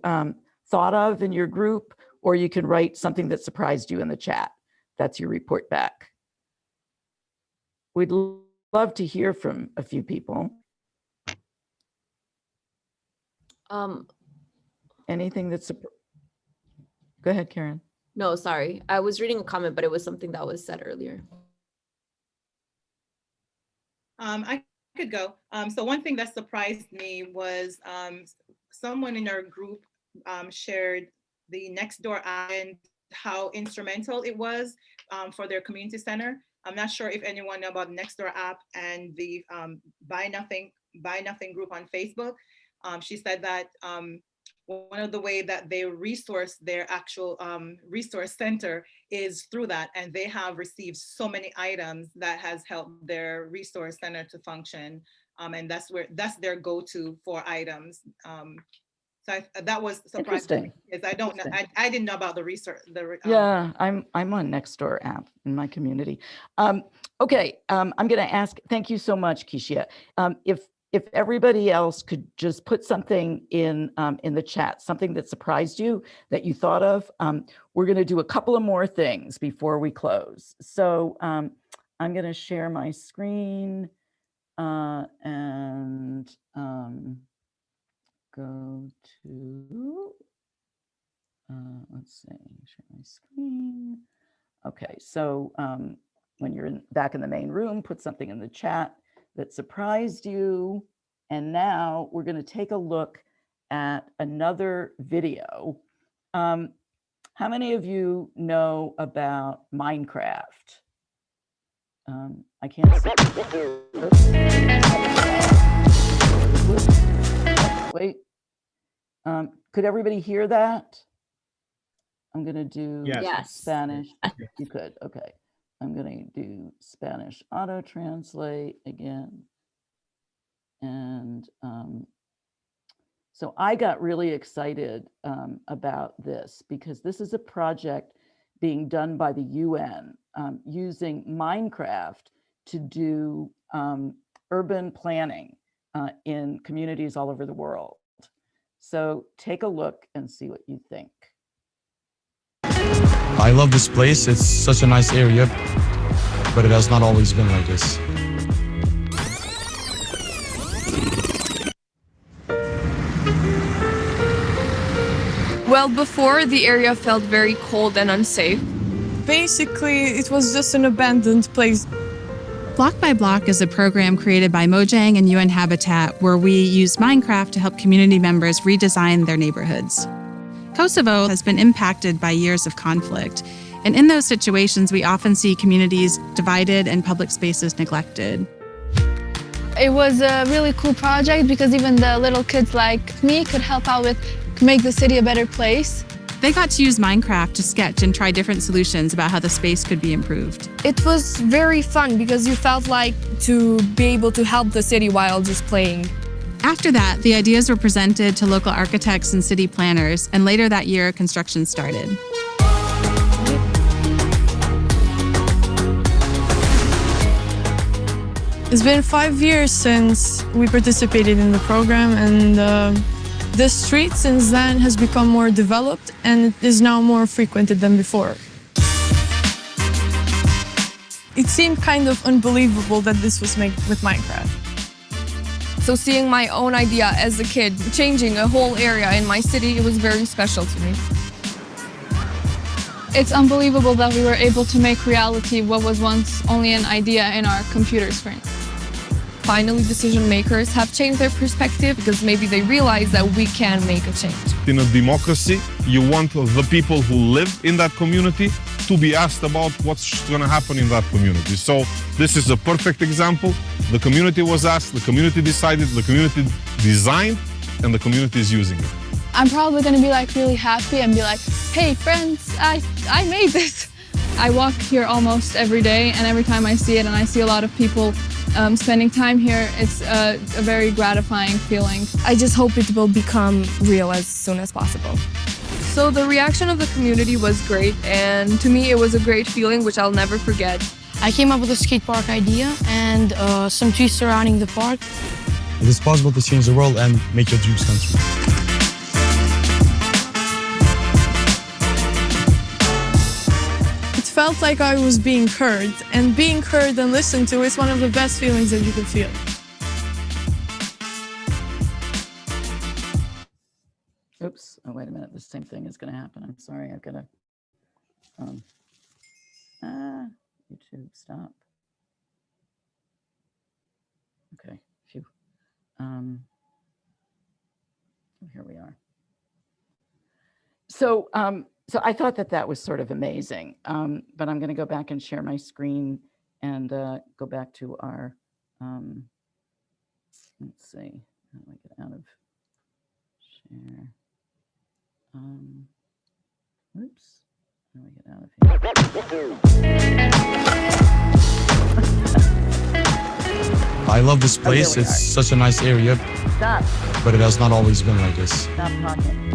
thought of in your group, or you can write something that surprised you in the chat. That's your report back. We'd love to hear from a few people. Anything that's, go ahead, Karen. No, sorry. I was reading a comment, but it was something that was said earlier. I could go. So one thing that surprised me was someone in our group shared the Nextdoor app and how instrumental it was for their community center. I'm not sure if anyone know about Nextdoor app and the Buy Nothing group on Facebook. She said that one of the way that they resource their actual resource center is through that, and they have received so many items that has helped their resource center to function, and that's their go-to for items. So that was surprising because I don't know, I didn't know about the research. Yeah, I'm on Nextdoor app in my community. Okay, I'm going to ask. Thank you so much, Kishia. If everybody else could just put something in the chat, something that surprised you, that you thought of. We're going to do a couple of more things before we close. So I'm going to share my screen and go to, let's see, share my screen. Okay, so when you're back in the main room, put something in the chat that surprised you. And now we're going to take a look at another video. How many of you know about Minecraft? I can't see. Wait. Could everybody hear that? I'm going to do Spanish. You could. Okay. I'm going to do Spanish auto translate again. And so I got really excited about this because this is a project being done by the UN using Minecraft to do urban planning in communities all over the world. So take a look and see what you think. I love this place. It's such a nice area, but it has not always been like this. Well, before the area felt very cold and unsafe. Basically, it was just an abandoned place. Block by Block is a program created by Mojang and UN Habitat where we use Minecraft to help community members redesign their neighborhoods. Kosovo has been impacted by years of conflict, And in those situations, we often see communities divided and public spaces neglected. It was a really cool project because even the little kids like me could help out with make the city a better place. They got to use Minecraft to sketch and try different solutions about how the space could be improved. It was very fun because you felt like to be able to help the city while just playing. After that, the ideas were presented to local architects and city planners, and later that year, construction started. It's been 5 years since we participated in the program, and the street since then has become more developed and it is now more frequented than before. It seemed kind of unbelievable that this was made with Minecraft. So seeing my own idea as a kid, changing a whole area in my city, it was very special to me. It's unbelievable that we were able to make reality what was once only an idea in our computer screen. Finally, decision makers have changed their perspective because maybe they realize that we can make a change. In a democracy, you want the people who live in that community to be asked about what's going to happen in that community. So this is a perfect example. The community was asked, the community decided, the community designed, and the community is using it. I'm probably going to be like really happy and be like, hey friends, I made this. I walk here almost every day, and every time I see it and I see a lot of people spending time here, it's a very gratifying feeling. I just hope it will become real as soon as possible. So the reaction of the community was great, and to me it was a great feeling which I'll never forget. I came up with a skate park idea and some trees surrounding the park. It is possible to change the world and make your dreams come true. It felt like I was being heard, and being heard and listened to is one of the best feelings that you can feel. Oops, oh, wait a minute, the same thing is gonna happen. I'm sorry, I've gotta, YouTube, stop. Okay, phew. Here we are. So I thought that was sort of amazing, but I'm going to go back and share my screen and go back to our, let's see, how do I get out of share? Oops, how do I get out of here? I love this place. Oh, it's such a nice area. Stop. But it has not always been like this. Stop talking.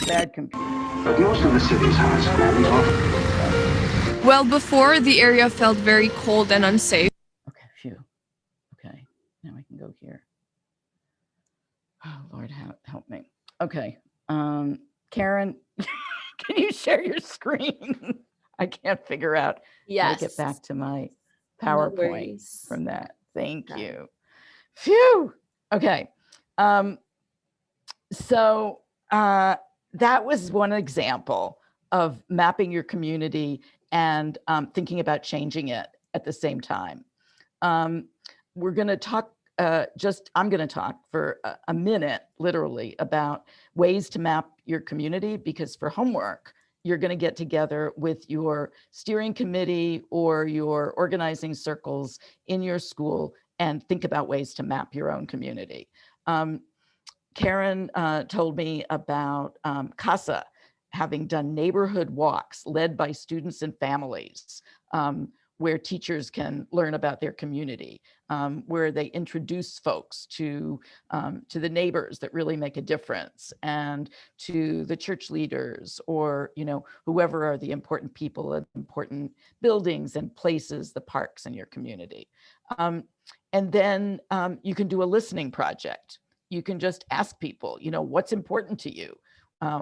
Bad computer. But most of the city's high schools offer. Well, before the area felt very cold and unsafe. Okay, phew. Okay, now I can go here. Oh, Lord, help me. Okay, Karen, can you share your screen? I can't figure out how to get back to my PowerPoint from that. Thank you. Phew. Okay. So that was one example of mapping your community and thinking about changing it at the same time. We're going to talk I'm going to talk for a minute, literally, about ways to map your community, because for homework, you're going to get together with your steering committee or your organizing circles in your school and think about ways to map your own community. Karen told me about CASA having done neighborhood walks led by students and families, where teachers can learn about their community, where they introduce folks to the neighbors that really make a difference, and to the church leaders, or whoever are the important people at important buildings and places, the parks in your community. And then you can do a listening project. You can just ask people, what's important to you?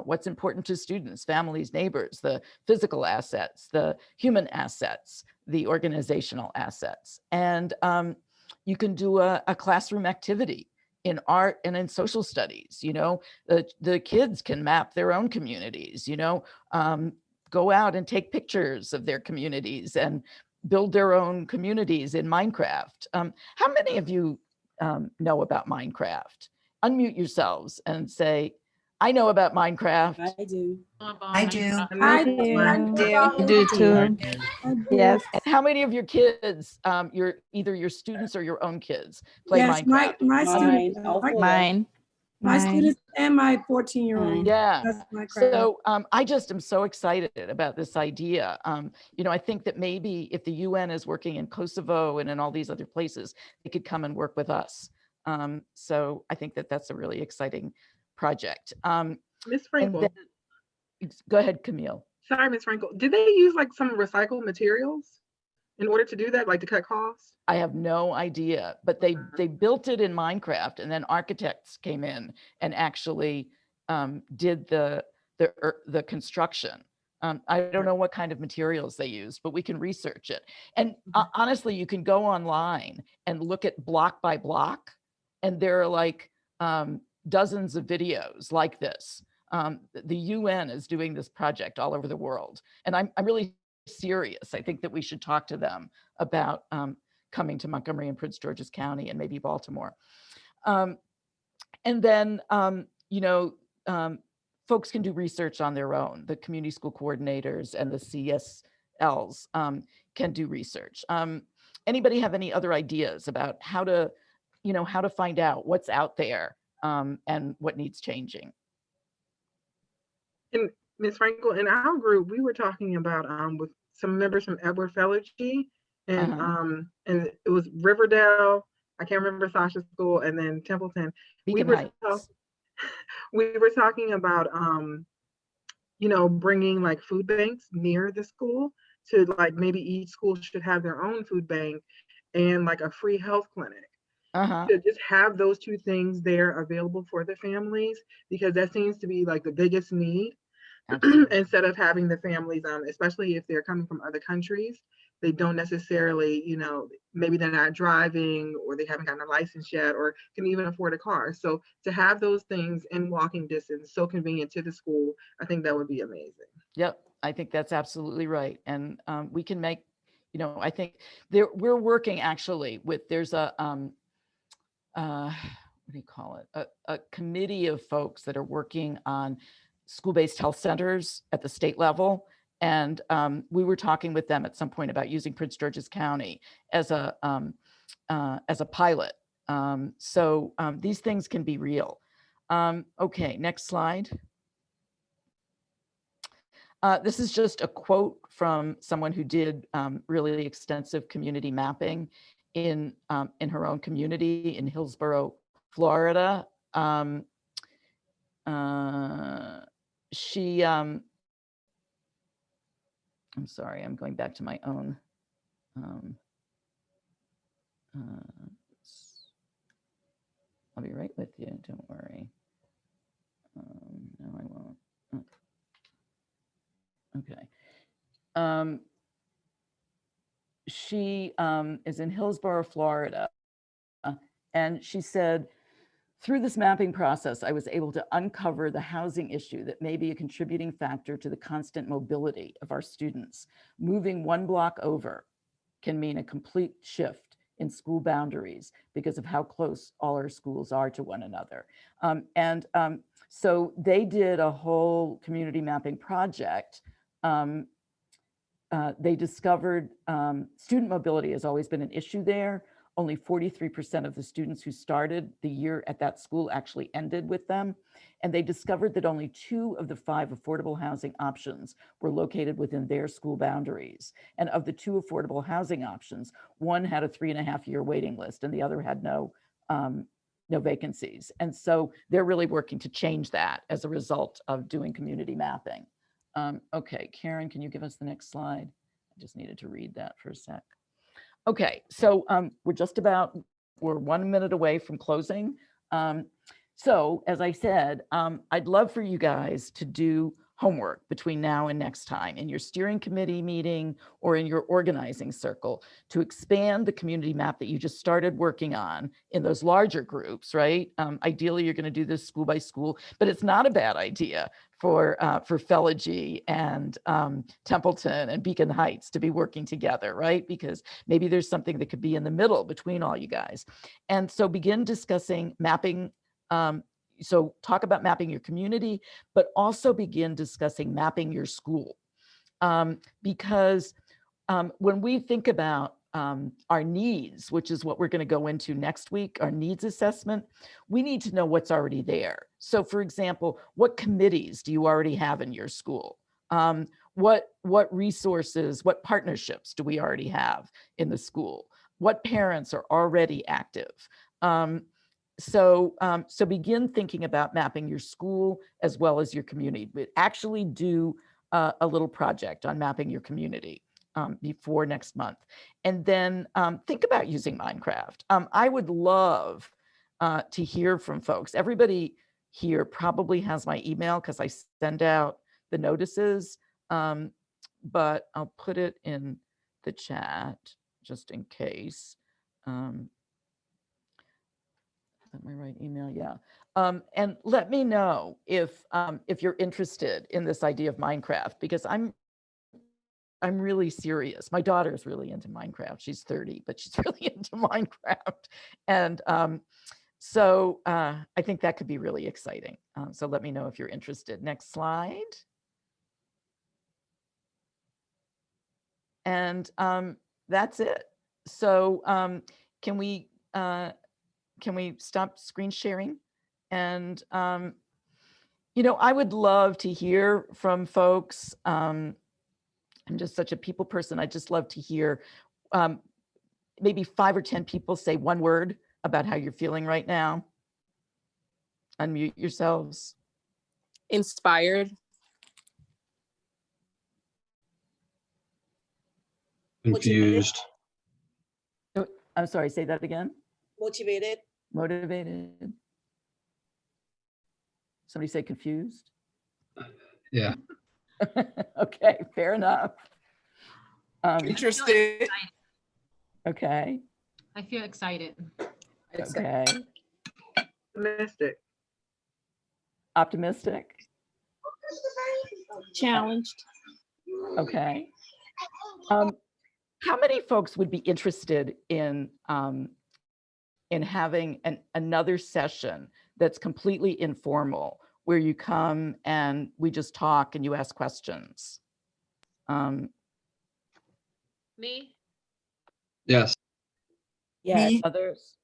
What's important to students, families, neighbors, the physical assets, the human assets, the organizational assets. And you can do a classroom activity in art and in social studies. The kids can map their own communities, go out and take pictures of their communities and build their own communities in Minecraft. How many of you know about Minecraft? Unmute yourselves and say, I know about Minecraft. I do. I do. I do too. Yes. And how many of your kids, either your students or your own kids, play Yes, Minecraft? my students. Mine. My students and my 14-year-old. Yeah. That's my craft. So I just am so excited about this idea. I think that maybe if the UN is working in Kosovo and in all these other places, they could come and work with us. So I think that that's a really exciting project. Ms. Frankel. Go ahead, Camille. Sorry, Ms. Frankel. Did they use like some recycled materials in order to do that, like to cut costs? I have no idea, but they built it in Minecraft, and then architects came in and actually did the construction. I don't know what kind of materials they used, but we can research it. And honestly, you can go online and look at block by block, and there are like dozens of videos like this. The UN is doing this project all over the world, and I'm really serious. I think that we should talk to them about coming to Montgomery and Prince George's County and maybe Baltimore. And then, folks can do research on their own. The community school coordinators and the CSLs can do research. Anybody have any other ideas about how to find out what's out there and what needs changing? And Ms. Frankel, in our group, we were talking about with some members from Edward Felici, and it was Riverdale. I can't remember Sasha's school, and then Templeton. We were talking about bringing like food banks near the school to like maybe each school should have their own food bank and like a free health clinic. To just have those two things there available for the families, because that seems to be like the biggest need. Instead of having the families, especially if they're coming from other countries, they don't necessarily, maybe they're not driving or they haven't gotten a license yet or can even afford a car. So to have those things in walking distance, so convenient to the school, I think that would be amazing. Yep, I think that's absolutely right. And we can make, I think we're working actually with, there's a, what do you call it? A committee of folks that are working on school-based health centers at the state level. And we were talking with them at some point about using Prince George's County as a pilot. So these things can be real. Okay, next slide. This is just a quote from someone who did really extensive community mapping in her own community in Hillsborough, Florida. I'm sorry, I'm going back to my own. I'll be right with you, don't worry. No, I won't. Okay. She is in Hillsborough, Florida, and she said, through this mapping process, I was able to uncover the housing issue that may be a contributing factor to the constant mobility of our students. Moving one block over can mean a complete shift in school boundaries because of how close all our schools are to one another. So they did a whole community mapping project. They discovered student mobility has always been an issue there. Only 43% of the students who started the year at that school actually ended with them. And they discovered that only 2 of the 5 affordable housing options were located within their school boundaries. And of the 2 affordable housing options, one had a 3.5-year waiting list and the other had no vacancies. And so they're really working to change that as a result of doing community mapping. Okay, Karen, can you give us the next slide? I just needed to read that for a sec. Okay, so we're 1 minute away from closing. So as I said, I'd love for you guys to do homework between now and next time in your steering committee meeting or in your organizing circle to expand the community map that you just started working on in those larger groups, right? Ideally, you're going to do this school by school, but it's not a bad idea for Felici and Templeton and Beacon Heights to be working together, right? Because maybe there's something that could be in the middle between all you guys. And so begin discussing mapping so talk about mapping your community, but also begin discussing mapping your school. Because when we think about our needs, which is what we're going to go into next week, our needs assessment, we need to know what's already there. So for example, what committees do you already have in your school? What resources, what partnerships do we already have in the school? What parents are already active? So begin thinking about mapping your school as well as your community, but actually do a little project on mapping your community before next month. And then think about using Minecraft. I would love to hear from folks. Everybody here probably has my email because I send out the notices, but I'll put it in the chat just in case. Is that my right email? Yeah. And let me know if you're interested in this idea of Minecraft, because I'm really serious. My daughter's really into Minecraft. She's 30, but she's really into Minecraft. And so I think that could be really exciting. So let me know if you're interested. Next slide. And that's it. So can we stop screen sharing? And you know, I would love to hear from folks. I'm just such a people person. I just love to hear maybe 5 or 10 people say one word about how you're feeling right now. Unmute yourselves. Inspired. Confused. Oh, I'm sorry, say that again. Motivated. Motivated. Somebody say confused? Yeah. Okay, fair enough. Interested. Okay. I feel excited. Okay. Optimistic. Optimistic. Challenged. Okay. How many folks would be interested in having another session that's completely informal, where you come and we just talk and you ask questions? Me? Yes. Yes. Others?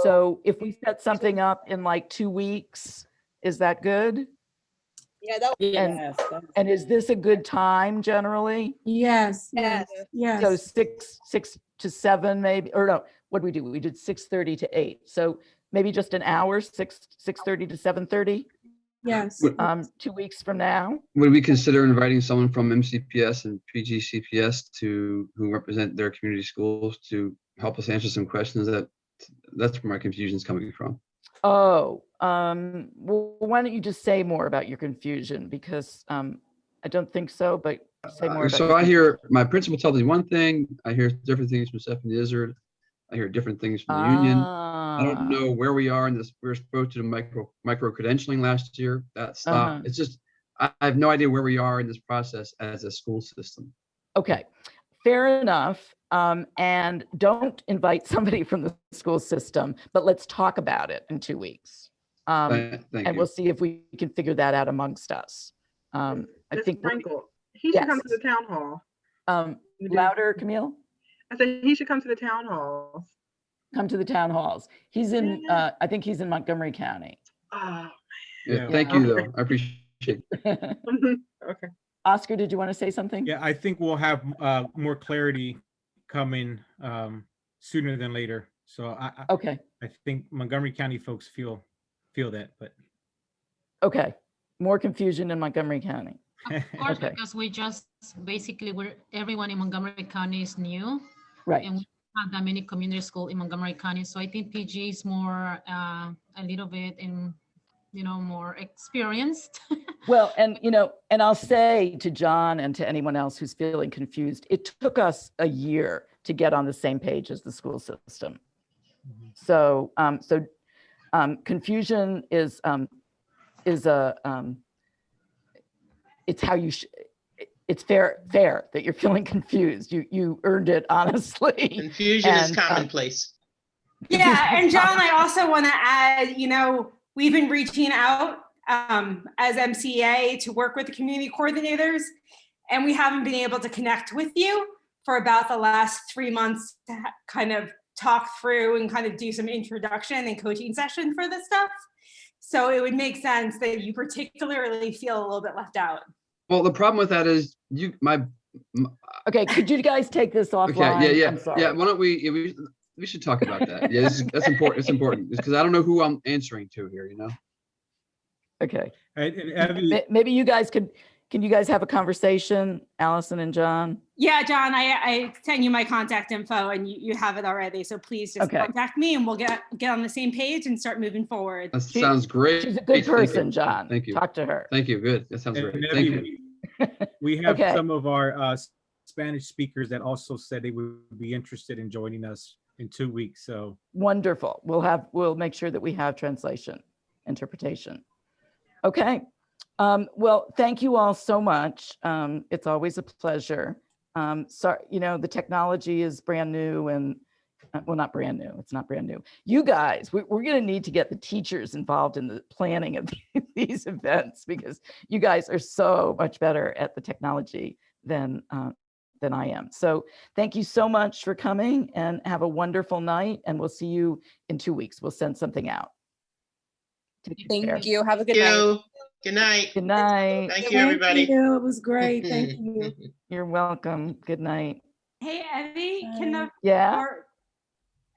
So if we set something up in like 2 weeks, is that good? Yeah, that And is this a good time generally? Yes, yes, yes. So 6 to 7 maybe, or no, what did we do? We did 6:30 to 8. So maybe just an hour, 6:30 to 7:30? Yes. 2 weeks from now? Would we consider inviting someone from MCPS and PGCPS who represent their community schools to help us answer some questions? That's where my confusion is coming from. Oh, well, why don't you just say more about your confusion? Because I don't think so, but say more about So your I hear my principal tells me one thing, I hear different things from Stephanie Izzard, I hear different things from the union. I don't know where we are in this. We were supposed to do micro credentialing last year. That stopped. It's just, I have no idea where we are in this process as a school system. Okay, fair enough. And don't invite somebody from the school system, but let's talk about it in 2 weeks. Thank you. We'll see if we can figure that out amongst us. I think Sprinkle. He should come to the town hall. Louder, Camille. I said he should come to the town halls. Come to the town halls. He's in, I think he's in Montgomery County. Oh, yeah, thank you though. I appreciate it. Okay. Oscar, did you want to say something? Yeah, I think we'll have more clarity coming sooner than later. So okay. I think Montgomery County folks feel that, but okay, more confusion in Montgomery County. Of course, because we just basically everyone in Montgomery County is new, right? And we don't have that many community schools in Montgomery County, so I think PG is more a little bit more experienced. Well, and and I'll say to John and to anyone else who's feeling confused, it took us a year to get on the same page as the school system. So, confusion is it's how you it's fair that you're feeling confused. You earned it honestly. Confusion is commonplace. Yeah, and John, I also want to add, we've been reaching out as MCA to work with the community coordinators, and we haven't been able to connect with you for about the last 3 months to kind of talk through and kind of do some introduction and coaching session for this stuff. So it would make sense that you particularly feel a little bit left out. Well, the problem with that is Okay, could you guys take this offline? Okay, yeah. I'm sorry. Yeah, why don't we should talk about that. Yeah, that's important. It's important because I don't know who I'm answering to here, Okay. And Evie, Maybe you guys can you guys have a conversation, Allison and John? Yeah, John, I sent you my contact info and you have it already. So please just contact me and we'll get on the same page and start moving forward. That sounds great. She's a good Thank you. person, John. Thank you. Talk to her. Thank you. Good. That sounds and great. Evie, Thank you. we have Okay. some of our Spanish speakers that also said they would be interested in joining us in 2 weeks. So Wonderful. We'll make sure that we have translation, interpretation. Okay. Well, thank you all so much. It's always a pleasure. Sorry, the technology is brand new and well, not brand new. It's not brand new. You guys, we're going to need to get the teachers involved in the planning of these events because you guys are so much better at the technology than I am. So thank you so much for coming and have a wonderful night. And we'll see you in 2 weeks. We'll send something out. Thank you. Have a good night. Good night. Good night. Thank you, everybody. It was great. Thank you. You're welcome. Good night. Hey, Evie, can the Yeah.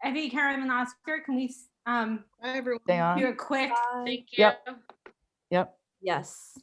Evie, Karen, and Oscar, can we Stay on. do a quick? Thank you. Yep. Yep. Yes.